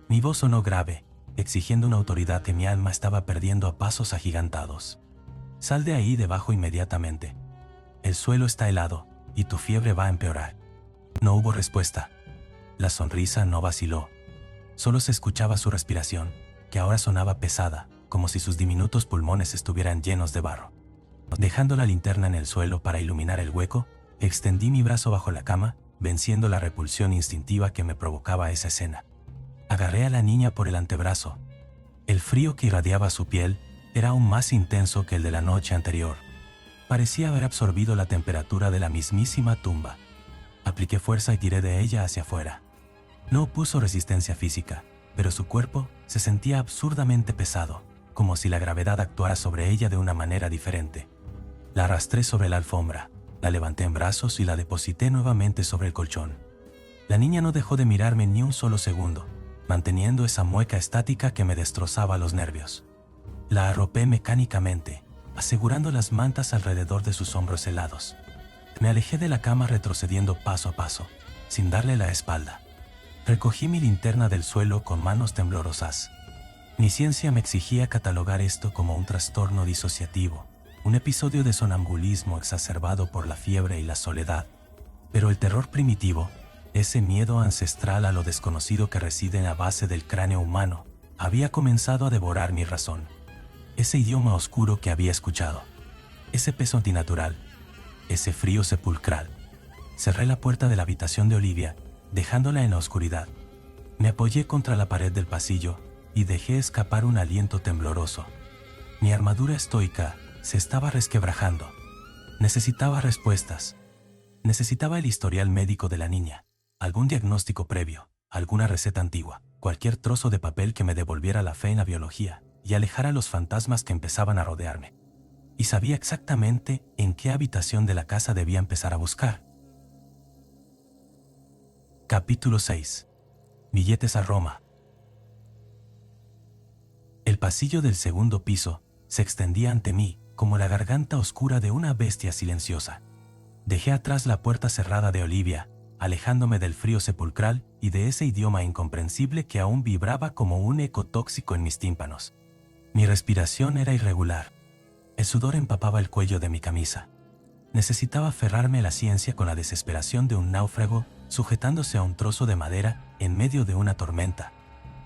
Mi voz sonó grave, exigiendo una autoridad que mi alma estaba perdiendo a pasos agigantados. «Sal de ahí debajo inmediatamente. El suelo está helado y tu fiebre va a empeorar». No hubo respuesta. La sonrisa no vaciló. Solo se escuchaba su respiración, que ahora sonaba pesada, como si sus diminutos pulmones estuvieran llenos de barro. Dejando la linterna en el suelo para iluminar el hueco, extendí mi brazo bajo la cama, venciendo la repulsión instintiva que me provocaba esa escena. Agarré a la niña por el antebrazo. El frío que irradiaba su piel era aún más intenso que el de la noche anterior. Parecía haber absorbido la temperatura de la mismísima tumba. Apliqué fuerza y tiré de ella hacia afuera. No opuso resistencia física, pero su cuerpo se sentía absurdamente pesado, como si la gravedad actuara sobre ella de una manera diferente. La arrastré sobre la alfombra, la levanté en brazos y la deposité nuevamente sobre el colchón. La niña no dejó de mirarme ni un solo segundo, manteniendo esa mueca estática que me destrozaba los nervios. La arropé mecánicamente, asegurando las mantas alrededor de sus hombros helados. Me alejé de la cama retrocediendo paso a paso, sin darle la espalda. Recogí mi linterna del suelo con manos temblorosas. Mi ciencia me exigía catalogar esto como un trastorno disociativo, un episodio de sonambulismo exacerbado por la fiebre y la soledad. Pero el terror primitivo, ese miedo ancestral a lo desconocido que reside en la base del cráneo humano, había comenzado a devorar mi razón. Ese idioma oscuro que había escuchado, ese peso antinatural, ese frío sepulcral. Cerré la puerta de la habitación de Olivia, dejándola en la oscuridad. Me apoyé contra la pared del pasillo y dejé escapar un aliento tembloroso. Mi armadura estoica se estaba resquebrajando. Necesitaba respuestas. Necesitaba el historial médico de la niña, algún diagnóstico previo, alguna receta antigua, cualquier trozo de papel que me devolviera la fe en la biología y alejara los fantasmas que empezaban a rodearme. Y sabía exactamente en qué habitación de la casa debía empezar a buscar. Capítulo 6. Billetes a Roma. El pasillo del segundo piso se extendía ante mí como la garganta oscura de una bestia silenciosa. Dejé atrás la puerta cerrada de Olivia, alejándome del frío sepulcral y de ese idioma incomprensible que aún vibraba como un eco tóxico en mis tímpanos. Mi respiración era irregular. El sudor empapaba el cuello de mi camisa. Necesitaba aferrarme a la ciencia con la desesperación de un náufrago sujetándose a un trozo de madera en medio de una tormenta.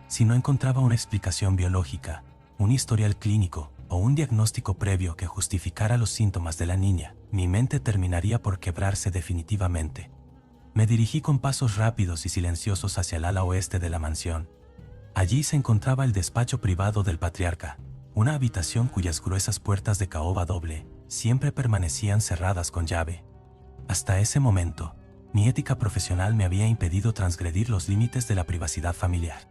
Si no encontraba una explicación biológica, un historial clínico o un diagnóstico previo que justificara los síntomas de la niña, mi mente terminaría por quebrarse definitivamente. Me dirigí con pasos rápidos y silenciosos hacia el ala oeste de la mansión. Allí se encontraba el despacho privado del patriarca, una habitación cuyas gruesas puertas de caoba doble siempre permanecían cerradas con llave. Hasta ese momento, mi ética profesional me había impedido transgredir los límites de la privacidad familiar.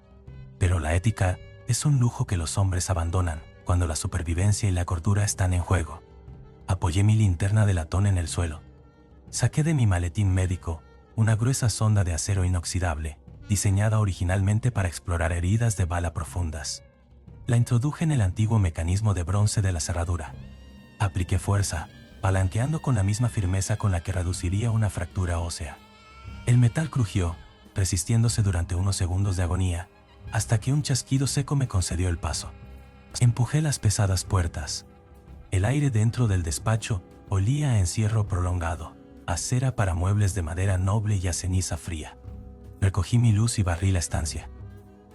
Pero la ética es un lujo que los hombres abandonan cuando la supervivencia y la cordura están en juego. Apoyé mi linterna de latón en el suelo. Saqué de mi maletín médico una gruesa sonda de acero inoxidable, diseñada originalmente para explorar heridas de bala profundas. La introduje en el antiguo mecanismo de bronce de la cerradura. Apliqué fuerza, palanqueando con la misma firmeza con la que reduciría una fractura ósea. El metal crujió, resistiéndose durante unos segundos de agonía, hasta que un chasquido seco me concedió el paso. Empujé las pesadas puertas. El aire dentro del despacho olía a encierro prolongado, a cera para muebles de madera noble y a ceniza fría. Recogí mi luz y barrí la estancia.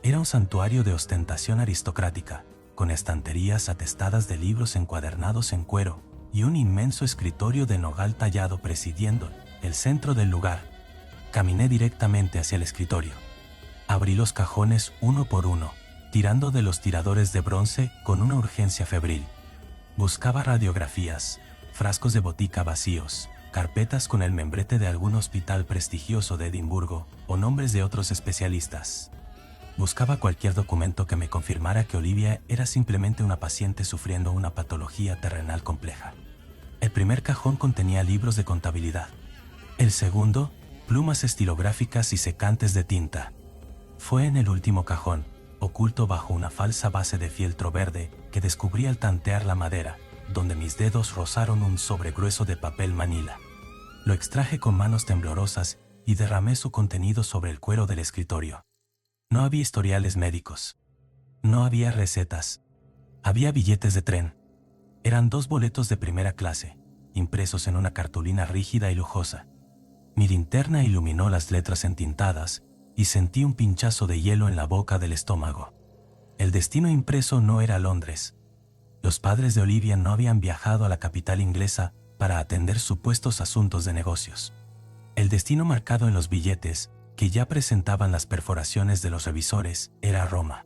Era un santuario de ostentación aristocrática, con estanterías atestadas de libros encuadernados en cuero y un inmenso escritorio de nogal tallado presidiendo el centro del lugar. Caminé directamente hacia el escritorio. Abrí los cajones uno por uno, tirando de los tiradores de bronce con una urgencia febril. Buscaba radiografías, frascos de botica vacíos, carpetas con el membrete de algún hospital prestigioso de Edimburgo o nombres de otros especialistas. Buscaba cualquier documento que me confirmara que Olivia era simplemente una paciente sufriendo una patología terrenal compleja. El primer cajón contenía libros de contabilidad. El segundo, plumas estilográficas y secantes de tinta. Fue en el último cajón, oculto bajo una falsa base de fieltro verde, que descubrí al tantear la madera, donde mis dedos rozaron un sobre grueso de papel manila. Lo extraje con manos temblorosas y derramé su contenido sobre el cuero del escritorio. No había historiales médicos. No había recetas. Había billetes de tren. Eran 2 boletos de primera clase, impresos en una cartulina rígida y lujosa. Mi linterna iluminó las letras entintadas y sentí un pinchazo de hielo en la boca del estómago. El destino impreso no era Londres. Los padres de Olivia no habían viajado a la capital inglesa para atender supuestos asuntos de negocios. El destino marcado en los billetes, que ya presentaban las perforaciones de los revisores, era Roma.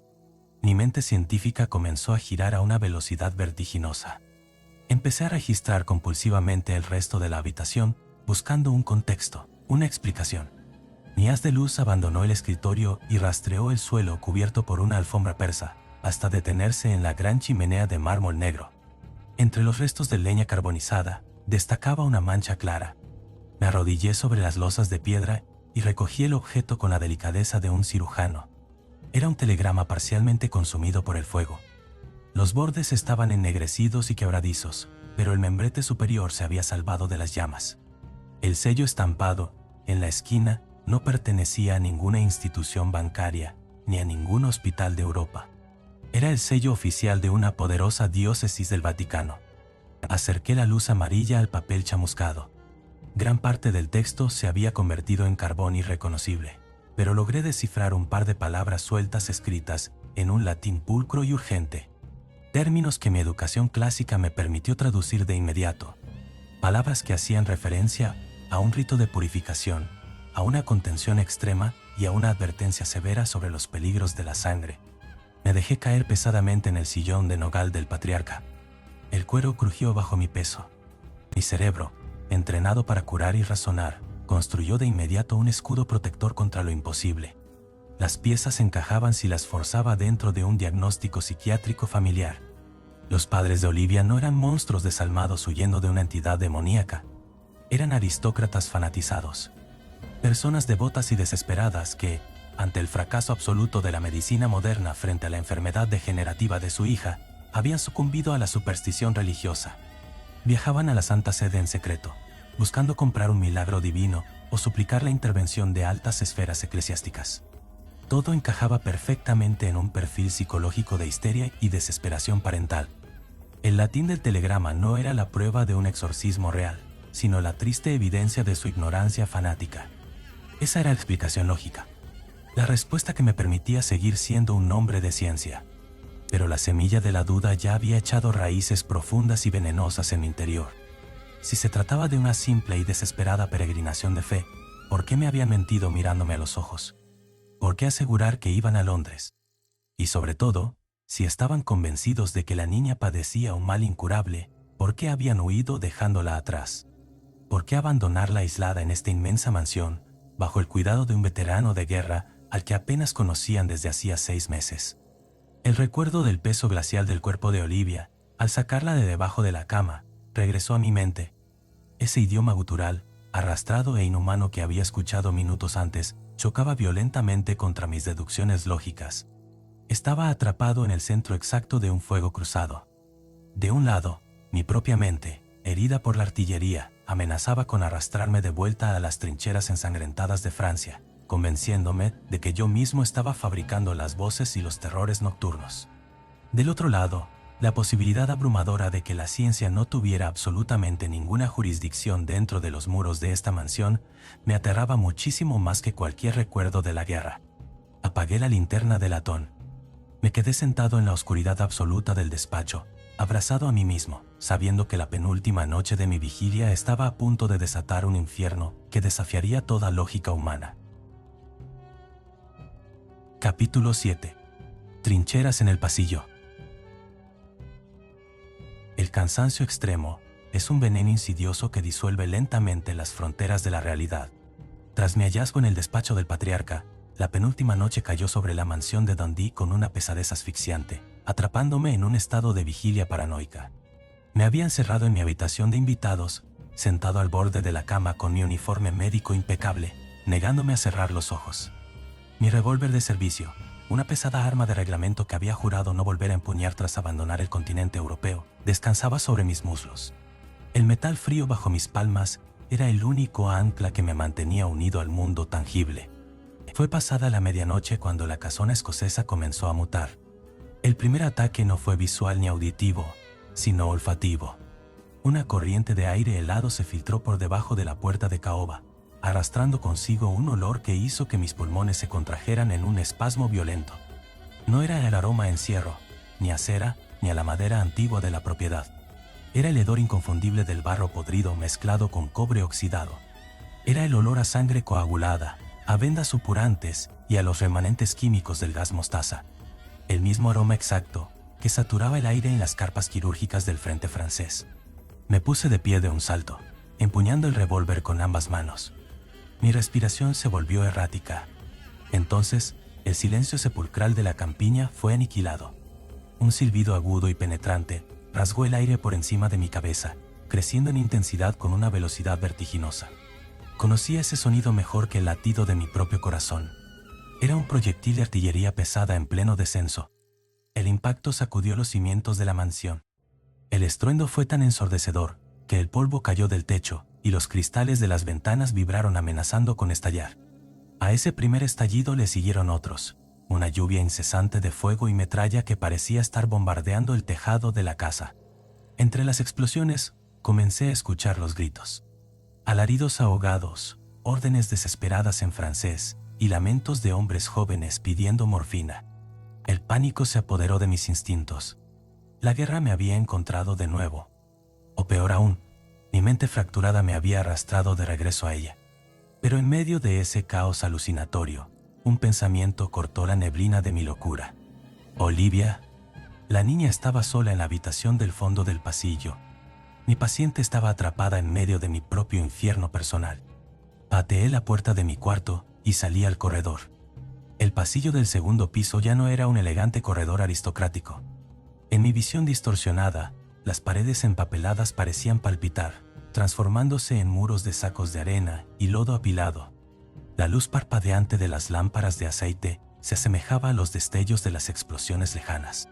Mi mente científica comenzó a girar a una velocidad vertiginosa. Empecé a registrar compulsivamente el resto de la habitación, buscando un contexto, una explicación. Mi haz de luz abandonó el escritorio y rastreó el suelo cubierto por una alfombra persa, hasta detenerse en la gran chimenea de mármol negro. Entre los restos de leña carbonizada, destacaba una mancha clara. Me arrodillé sobre las losas de piedra y recogí el objeto con la delicadeza de un cirujano. Era un telegrama parcialmente consumido por el fuego. Los bordes estaban ennegrecidos y quebradizos, pero el membrete superior se había salvado de las llamas. El sello estampado, en la esquina, no pertenecía a ninguna institución bancaria, ni a ningún hospital de Europa. Era el sello oficial de una poderosa diócesis del Vaticano. Acerqué la luz amarilla al papel chamuscado. Gran parte del texto se había convertido en carbón irreconocible, pero logré descifrar un par de palabras sueltas escritas en un latín pulcro y urgente. Términos que mi educación clásica me permitió traducir de inmediato. Palabras que hacían referencia a un rito de purificación, a una contención extrema y a una advertencia severa sobre los peligros de la sangre. Me dejé caer pesadamente en el sillón de nogal del patriarca. El cuero crujió bajo mi peso. Mi cerebro, entrenado para curar y razonar, construyó de inmediato un escudo protector contra lo imposible. Las piezas encajaban si las forzaba dentro de un diagnóstico psiquiátrico familiar. Los padres de Olivia no eran monstruos desalmados huyendo de una entidad demoníaca. Eran aristócratas fanatizados. Personas devotas y desesperadas que, ante el fracaso absoluto de la medicina moderna frente a la enfermedad degenerativa de su hija, habían sucumbido a la superstición religiosa. Viajaban a la Santa Sede en secreto, buscando comprar un milagro divino o suplicar la intervención de altas esferas eclesiásticas. Todo encajaba perfectamente en un perfil psicológico de histeria y desesperación parental. El latín del telegrama no era la prueba de un exorcismo real, sino la triste evidencia de su ignorancia fanática. Esa era la explicación lógica, la respuesta que me permitía seguir siendo un hombre de ciencia. Pero la semilla de la duda ya había echado raíces profundas y venenosas en mi interior. Si se trataba de una simple y desesperada peregrinación de fe, ¿por qué me habían mentido mirándome a los ojos? ¿Por qué asegurar que iban a Londres? Y sobre todo, si estaban convencidos de que la niña padecía un mal incurable, ¿por qué habían huido dejándola atrás? ¿Por qué abandonarla aislada en esta inmensa mansión, bajo el cuidado de un veterano de guerra al que apenas conocían desde hacía 6 meses? El recuerdo del peso glacial del cuerpo de Olivia, al sacarla de debajo de la cama, regresó a mi mente. Ese idioma gutural, arrastrado e inhumano que había escuchado minutos antes, chocaba violentamente contra mis deducciones lógicas. Estaba atrapado en el centro exacto de un fuego cruzado. De un lado, mi propia mente, herida por la artillería, amenazaba con arrastrarme de vuelta a las trincheras ensangrentadas de Francia, convenciéndome de que yo mismo estaba fabricando las voces y los terrores nocturnos. Del otro lado, la posibilidad abrumadora de que la ciencia no tuviera absolutamente ninguna jurisdicción dentro de los muros de esta mansión me aterraba muchísimo más que cualquier recuerdo de la guerra. Apagué la linterna de latón. Me quedé sentado en la oscuridad absoluta del despacho, abrazado a mí mismo, sabiendo que la penúltima noche de mi vigilia estaba a punto de desatar un infierno que desafiaría toda lógica humana. Capítulo 7. Trincheras en el pasillo. El cansancio extremo es un veneno insidioso que disuelve lentamente las fronteras de la realidad. Tras mi hallazgo en el despacho del patriarca, la penúltima noche cayó sobre la mansión de Dundee con una pesadez asfixiante, atrapándome en un estado de vigilia paranoica. Me había encerrado en mi habitación de invitados, sentado al borde de la cama con mi uniforme médico impecable, negándome a cerrar los ojos. Mi revólver de servicio, una pesada arma de reglamento que había jurado no volver a empuñar tras abandonar el continente europeo, descansaba sobre mis muslos. El metal frío bajo mis palmas era el único ancla que me mantenía unido al mundo tangible. Fue pasada la medianoche cuando la casona escocesa comenzó a mutar. El primer ataque no fue visual ni auditivo, sino olfativo. Una corriente de aire helado se filtró por debajo de la puerta de caoba, arrastrando consigo un olor que hizo que mis pulmones se contrajeran en un espasmo violento. No era el aroma a encierro, ni a cera, ni a la madera antigua de la propiedad. Era el hedor inconfundible del barro podrido mezclado con cobre oxidado. Era el olor a sangre coagulada, a vendas supurantes y a los remanentes químicos del gas mostaza. El mismo aroma exacto que saturaba el aire en las carpas quirúrgicas del frente francés. Me puse de pie de un salto, empuñando el revólver con ambas manos. Mi respiración se volvió errática. Entonces, el silencio sepulcral de la campiña fue aniquilado. Un silbido agudo y penetrante rasgó el aire por encima de mi cabeza, creciendo en intensidad con una velocidad vertiginosa. Conocía ese sonido mejor que el latido de mi propio corazón. Era un proyectil de artillería pesada en pleno descenso. El impacto sacudió los cimientos de la mansión. El estruendo fue tan ensordecedor que el polvo cayó del techo y los cristales de las ventanas vibraron amenazando con estallar. A ese primer estallido le siguieron otros, una lluvia incesante de fuego y metralla que parecía estar bombardeando el tejado de la casa. Entre las explosiones, comencé a escuchar los gritos. Alaridos ahogados, órdenes desesperadas en francés y lamentos de hombres jóvenes pidiendo morfina. El pánico se apoderó de mis instintos. La guerra me había encontrado de nuevo. O peor aún, mi mente fracturada me había arrastrado de regreso a ella. Pero en medio de ese caos alucinatorio, un pensamiento cortó la neblina de mi locura. Olivia. La niña estaba sola en la habitación del fondo del pasillo. Mi paciente estaba atrapada en medio de mi propio infierno personal. Pateé la puerta de mi cuarto y salí al corredor. El pasillo del segundo piso ya no era un elegante corredor aristocrático. En mi visión distorsionada, las paredes empapeladas parecían palpitar, transformándose en muros de sacos de arena y lodo apilado. La luz parpadeante de las lámparas de aceite se asemejaba a los destellos de las explosiones lejanas.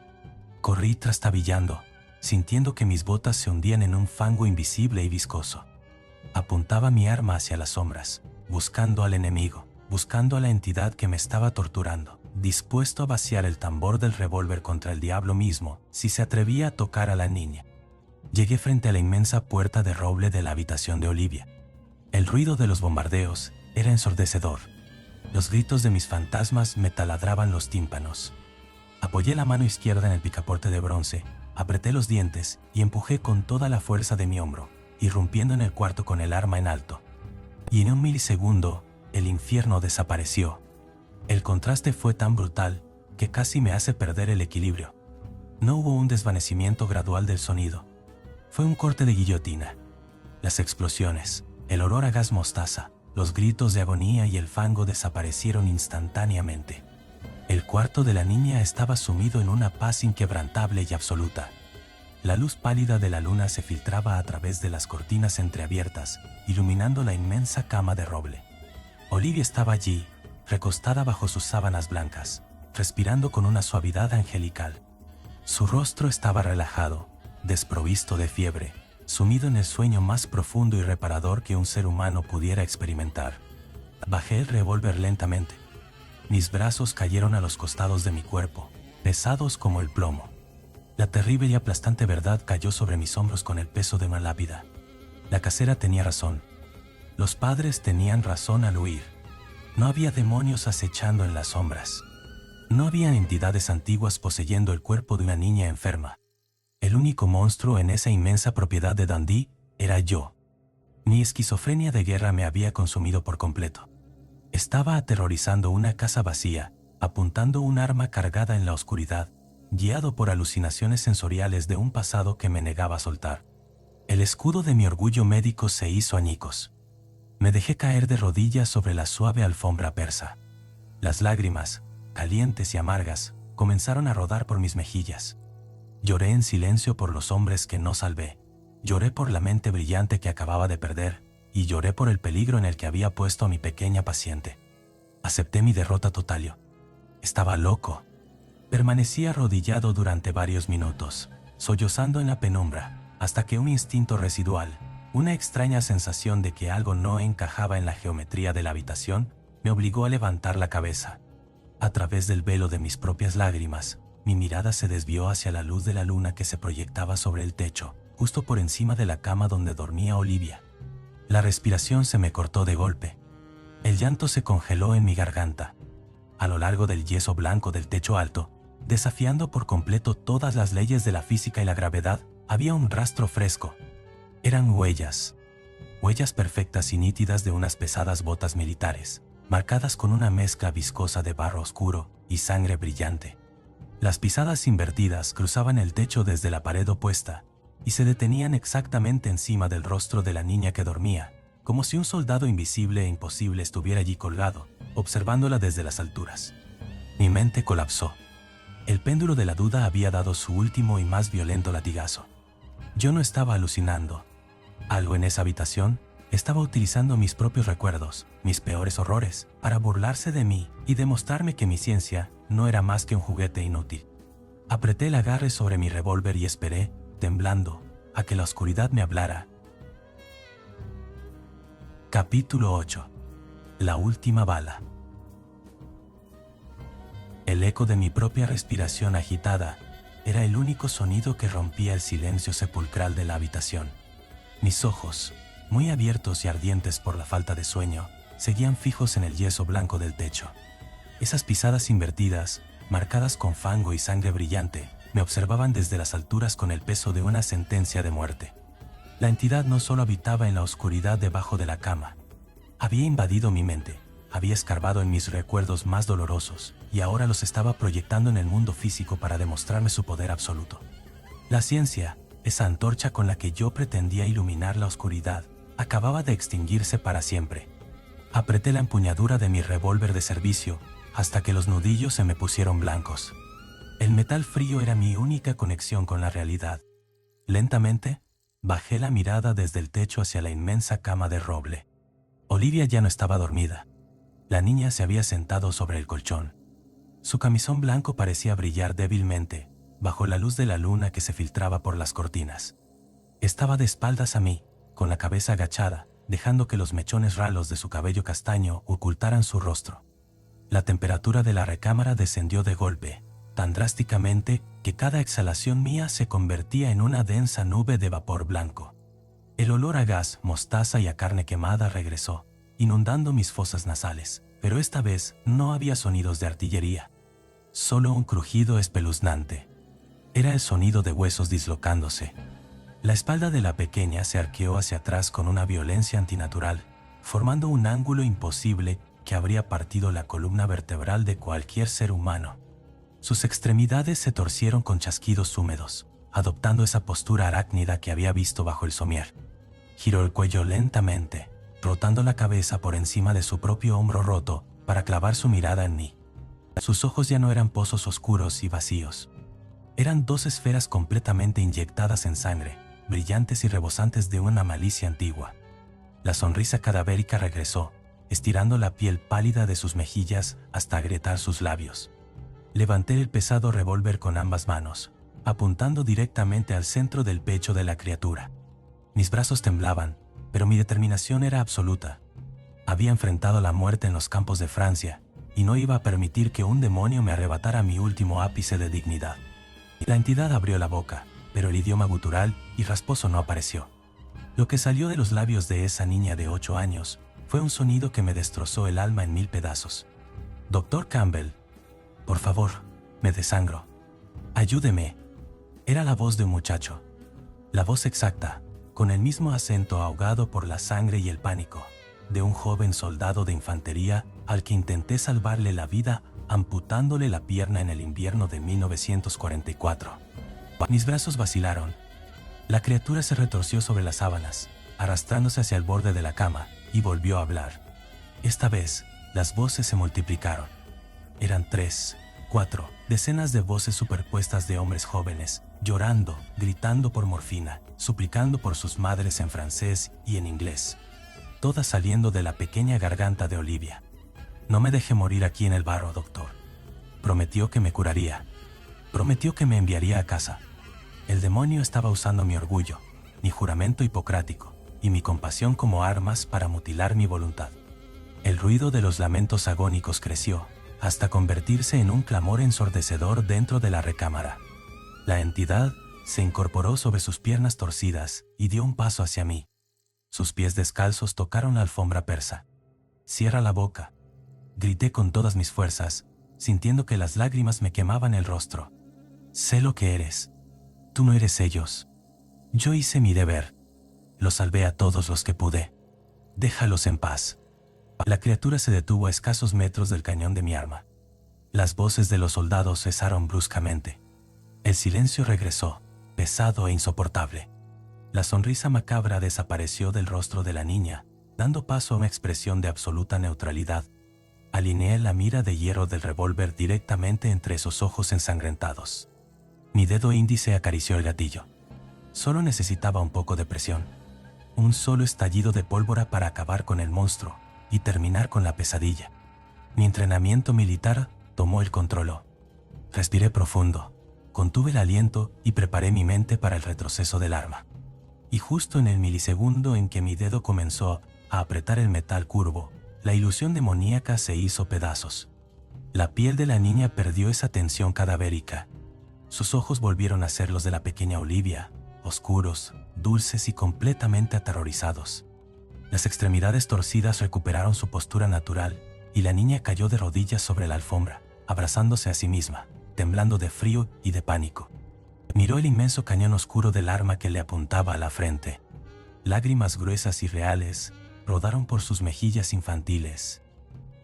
Corrí trastabillando, sintiendo que mis botas se hundían en un fango invisible y viscoso. Apuntaba mi arma hacia las sombras, buscando al enemigo, buscando a la entidad que me estaba torturando, dispuesto a vaciar el tambor del revólver contra el diablo mismo si se atrevía a tocar a la niña. Llegué frente a la inmensa puerta de roble de la habitación de Olivia. El ruido de los bombardeos era ensordecedor. Los gritos de mis fantasmas me taladraban los tímpanos. Apoyé la mano izquierda en el picaporte de bronce, apreté los dientes y empujé con toda la fuerza de mi hombro, irrumpiendo en el cuarto con el arma en alto. Y en un milisegundo, el infierno desapareció. El contraste fue tan brutal que casi me hace perder el equilibrio. No hubo un desvanecimiento gradual del sonido. Fue un corte de guillotina. Las explosiones, el olor a gas mostaza, los gritos de agonía y el fango desaparecieron instantáneamente. El cuarto de la niña estaba sumido en una paz inquebrantable y absoluta. La luz pálida de la luna se filtraba a través de las cortinas entreabiertas, iluminando la inmensa cama de roble. Olivia estaba allí, recostada bajo sus sábanas blancas, respirando con una suavidad angelical. Su rostro estaba relajado, desprovisto de fiebre, sumido en el sueño más profundo y reparador que un ser humano pudiera experimentar. Bajé el revólver lentamente. Mis brazos cayeron a los costados de mi cuerpo, pesados como el plomo. La terrible y aplastante verdad cayó sobre mis hombros con el peso de una lápida. La casera tenía razón. Los padres tenían razón al huir. No había demonios acechando en las sombras. No había entidades antiguas poseyendo el cuerpo de una niña enferma. El único monstruo en esa inmensa propiedad de Dundee era yo. Mi esquizofrenia de guerra me había consumido por completo. Estaba aterrorizando una casa vacía, apuntando un arma cargada en la oscuridad, guiado por alucinaciones sensoriales de un pasado que me negaba a soltar. El escudo de mi orgullo médico se hizo añicos. Me dejé caer de rodillas sobre la suave alfombra persa. Las lágrimas, calientes y amargas, comenzaron a rodar por mis mejillas. Lloré en silencio por los hombres que no salvé. Lloré por la mente brillante que acababa de perder, y lloré por el peligro en el que había puesto a mi pequeña paciente. Acepté mi derrota total. Estaba loco. Permanecí arrodillado durante varios minutos, sollozando en la penumbra, hasta que un instinto residual, una extraña sensación de que algo no encajaba en la geometría de la habitación, me obligó a levantar la cabeza. A través del velo de mis propias lágrimas, mi mirada se desvió hacia la luz de la luna que se proyectaba sobre el techo, justo por encima de la cama donde dormía Olivia. La respiración se me cortó de golpe. El llanto se congeló en mi garganta. A lo largo del yeso blanco del techo alto, desafiando por completo todas las leyes de la física y la gravedad, había un rastro fresco. Eran huellas. Huellas perfectas y nítidas de unas pesadas botas militares, marcadas con una mezcla viscosa de barro oscuro y sangre brillante. Las pisadas invertidas cruzaban el techo desde la pared opuesta y se detenían exactamente encima del rostro de la niña que dormía, como si un soldado invisible e imposible estuviera allí colgado, observándola desde las alturas. Mi mente colapsó. El péndulo de la duda había dado su último y más violento latigazo. Yo no estaba alucinando. Algo en esa habitación estaba utilizando mis propios recuerdos, mis peores horrores, para burlarse de mí y demostrarme que mi ciencia no era más que un juguete inútil. Apreté el agarre sobre mi revólver y esperé, temblando, a que la oscuridad me hablara. Capítulo 8. La última bala. El eco de mi propia respiración agitada era el único sonido que rompía el silencio sepulcral de la habitación. Mis ojos, muy abiertos y ardientes por la falta de sueño, seguían fijos en el yeso blanco del techo. Esas pisadas invertidas, marcadas con fango y sangre brillante, me observaban desde las alturas con el peso de una sentencia de muerte. La entidad no solo habitaba en la oscuridad debajo de la cama. Había invadido mi mente, había escarbado en mis recuerdos más dolorosos, y ahora los estaba proyectando en el mundo físico para demostrarme su poder absoluto. La ciencia, esa antorcha con la que yo pretendía iluminar la oscuridad, acababa de extinguirse para siempre. Apreté la empuñadura de mi revólver de servicio, hasta que los nudillos se me pusieron blancos. El metal frío era mi única conexión con la realidad. Lentamente, bajé la mirada desde el techo hacia la inmensa cama de roble. Olivia ya no estaba dormida. La niña se había sentado sobre el colchón. Su camisón blanco parecía brillar débilmente, bajo la luz de la luna que se filtraba por las cortinas. Estaba de espaldas a mí, con la cabeza agachada, dejando que los mechones ralos de su cabello castaño ocultaran su rostro. La temperatura de la recámara descendió de golpe, tan drásticamente que cada exhalación mía se convertía en una densa nube de vapor blanco. El olor a gas, mostaza y a carne quemada regresó, inundando mis fosas nasales, pero esta vez no había sonidos de artillería. Solo un crujido espeluznante. Era el sonido de huesos dislocándose. La espalda de la pequeña se arqueó hacia atrás con una violencia antinatural, formando un ángulo imposible que habría partido la columna vertebral de cualquier ser humano. Sus extremidades se torcieron con chasquidos húmedos, adoptando esa postura arácnida que había visto bajo el somier. Giró el cuello lentamente, rotando la cabeza por encima de su propio hombro roto para clavar su mirada en mí. Sus ojos ya no eran pozos oscuros y vacíos. Eran dos esferas completamente inyectadas en sangre, brillantes y rebosantes de una malicia antigua. La sonrisa cadavérica regresó, estirando la piel pálida de sus mejillas hasta agrietar sus labios. Levanté el pesado revólver con ambas manos, apuntando directamente al centro del pecho de la criatura. Mis brazos temblaban, pero mi determinación era absoluta. Había enfrentado la muerte en los campos de Francia, y no iba a permitir que un demonio me arrebatara mi último ápice de dignidad. La entidad abrió la boca, pero el idioma gutural y rasposo no apareció. Lo que salió de los labios de esa niña de 8 años fue un sonido que me destrozó el alma en 1000 pedazos. «Doctor Campbell, por favor, me desangro. Ayúdeme». Era la voz de un muchacho. La voz exacta, con el mismo acento ahogado por la sangre y el pánico, de un joven soldado de infantería al que intenté salvarle la vida amputándole la pierna en el invierno de 1944. Mis brazos vacilaron. La criatura se retorció sobre las sábanas, arrastrándose hacia el borde de la cama, y volvió a hablar. Esta vez, las voces se multiplicaron. Eran 3, 4, decenas de voces superpuestas de hombres jóvenes, llorando, gritando por morfina, suplicando por sus madres en francés y en inglés. Todas saliendo de la pequeña garganta de Olivia. «No me deje morir aquí en el barro, doctor». Prometió que me curaría. Prometió que me enviaría a casa. El demonio estaba usando mi orgullo, mi juramento hipocrático y mi compasión como armas para mutilar mi voluntad. El ruido de los lamentos agónicos creció, hasta convertirse en un clamor ensordecedor dentro de la recámara. La entidad se incorporó sobre sus piernas torcidas y dio un paso hacia mí. Sus pies descalzos tocaron la alfombra persa. «Cierra la boca», grité con todas mis fuerzas, sintiendo que las lágrimas me quemaban el rostro. «Sé lo que eres. Tú no eres ellos. Yo hice mi deber. Los salvé a todos los que pude. Déjalos en paz». La criatura se detuvo a escasos metros del cañón de mi arma. Las voces de los soldados cesaron bruscamente. El silencio regresó, pesado e insoportable. La sonrisa macabra desapareció del rostro de la niña, dando paso a una expresión de absoluta neutralidad. Alineé la mira de hierro del revólver directamente entre esos ojos ensangrentados. Mi dedo índice acarició el gatillo. Solo necesitaba un poco de presión. Un solo estallido de pólvora para acabar con el monstruo y terminar con la pesadilla. Mi entrenamiento militar tomó el control. Respiré profundo, contuve el aliento y preparé mi mente para el retroceso del arma. Y justo en el milisegundo en que mi dedo comenzó a apretar el metal curvo, la ilusión demoníaca se hizo pedazos. La piel de la niña perdió esa tensión cadavérica. Sus ojos volvieron a ser los de la pequeña Olivia, oscuros, dulces y completamente aterrorizados. Las extremidades torcidas recuperaron su postura natural, y la niña cayó de rodillas sobre la alfombra, abrazándose a sí misma, temblando de frío y de pánico. Miró el inmenso cañón oscuro del arma que le apuntaba a la frente. Lágrimas gruesas y reales rodaron por sus mejillas infantiles.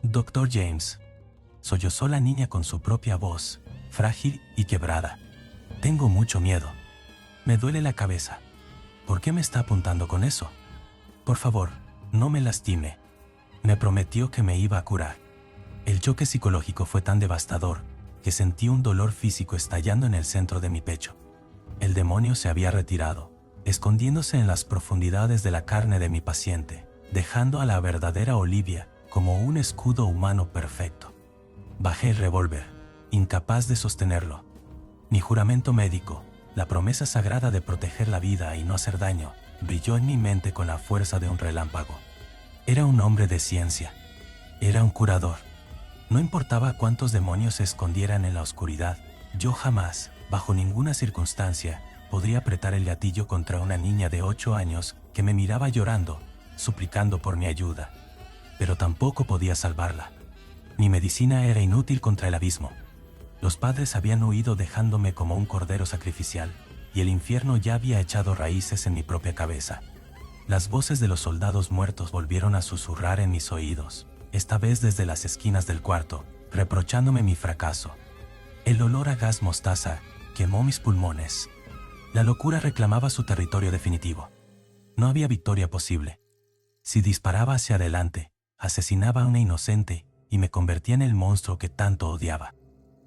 «Dr. James», sollozó la niña con su propia voz, frágil y quebrada. «Tengo mucho miedo. Me duele la cabeza. ¿Por qué me está apuntando con eso? Por favor, no me lastime». Me prometió que me iba a curar. El choque psicológico fue tan devastador que sentí un dolor físico estallando en el centro de mi pecho. El demonio se había retirado, escondiéndose en las profundidades de la carne de mi paciente, dejando a la verdadera Olivia como un escudo humano perfecto. Bajé el revólver, incapaz de sostenerlo. Mi juramento médico, la promesa sagrada de proteger la vida y no hacer daño, brilló en mi mente con la fuerza de un relámpago. Era un hombre de ciencia. Era un curador. No importaba cuántos demonios se escondieran en la oscuridad, yo jamás, bajo ninguna circunstancia, podría apretar el gatillo contra una niña de 8 años que me miraba llorando, suplicando por mi ayuda. Pero tampoco podía salvarla. Mi medicina era inútil contra el abismo. Los padres habían huido dejándome como un cordero sacrificial, y el infierno ya había echado raíces en mi propia cabeza. Las voces de los soldados muertos volvieron a susurrar en mis oídos, esta vez desde las esquinas del cuarto, reprochándome mi fracaso. El olor a gas mostaza quemó mis pulmones. La locura reclamaba su territorio definitivo. No había victoria posible. Si disparaba hacia adelante, asesinaba a una inocente y me convertía en el monstruo que tanto odiaba.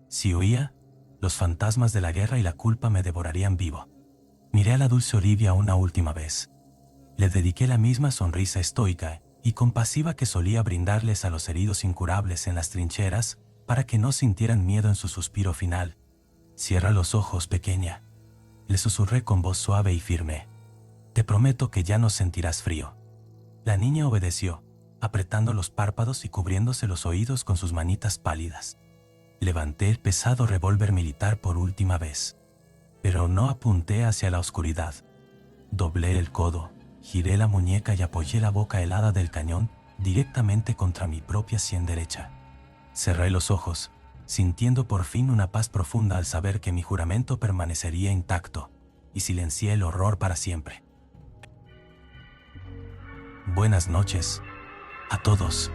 Si huía, los fantasmas de la guerra y la culpa me devorarían vivo. Miré a la dulce Olivia una última vez. Le dediqué la misma sonrisa estoica y compasiva que solía brindarles a los heridos incurables en las trincheras para que no sintieran miedo en su suspiro final. «Cierra los ojos, pequeña», le susurré con voz suave y firme. «Te prometo que ya no sentirás frío». La niña obedeció, apretando los párpados y cubriéndose los oídos con sus manitas pálidas. Levanté el pesado revólver militar por última vez. Pero no apunté hacia la oscuridad. Doblé el codo, giré la muñeca y apoyé la boca helada del cañón directamente contra mi propia sien derecha. Cerré los ojos, sintiendo por fin una paz profunda al saber que mi juramento permanecería intacto, y silencié el horror para siempre. Buenas noches a todos.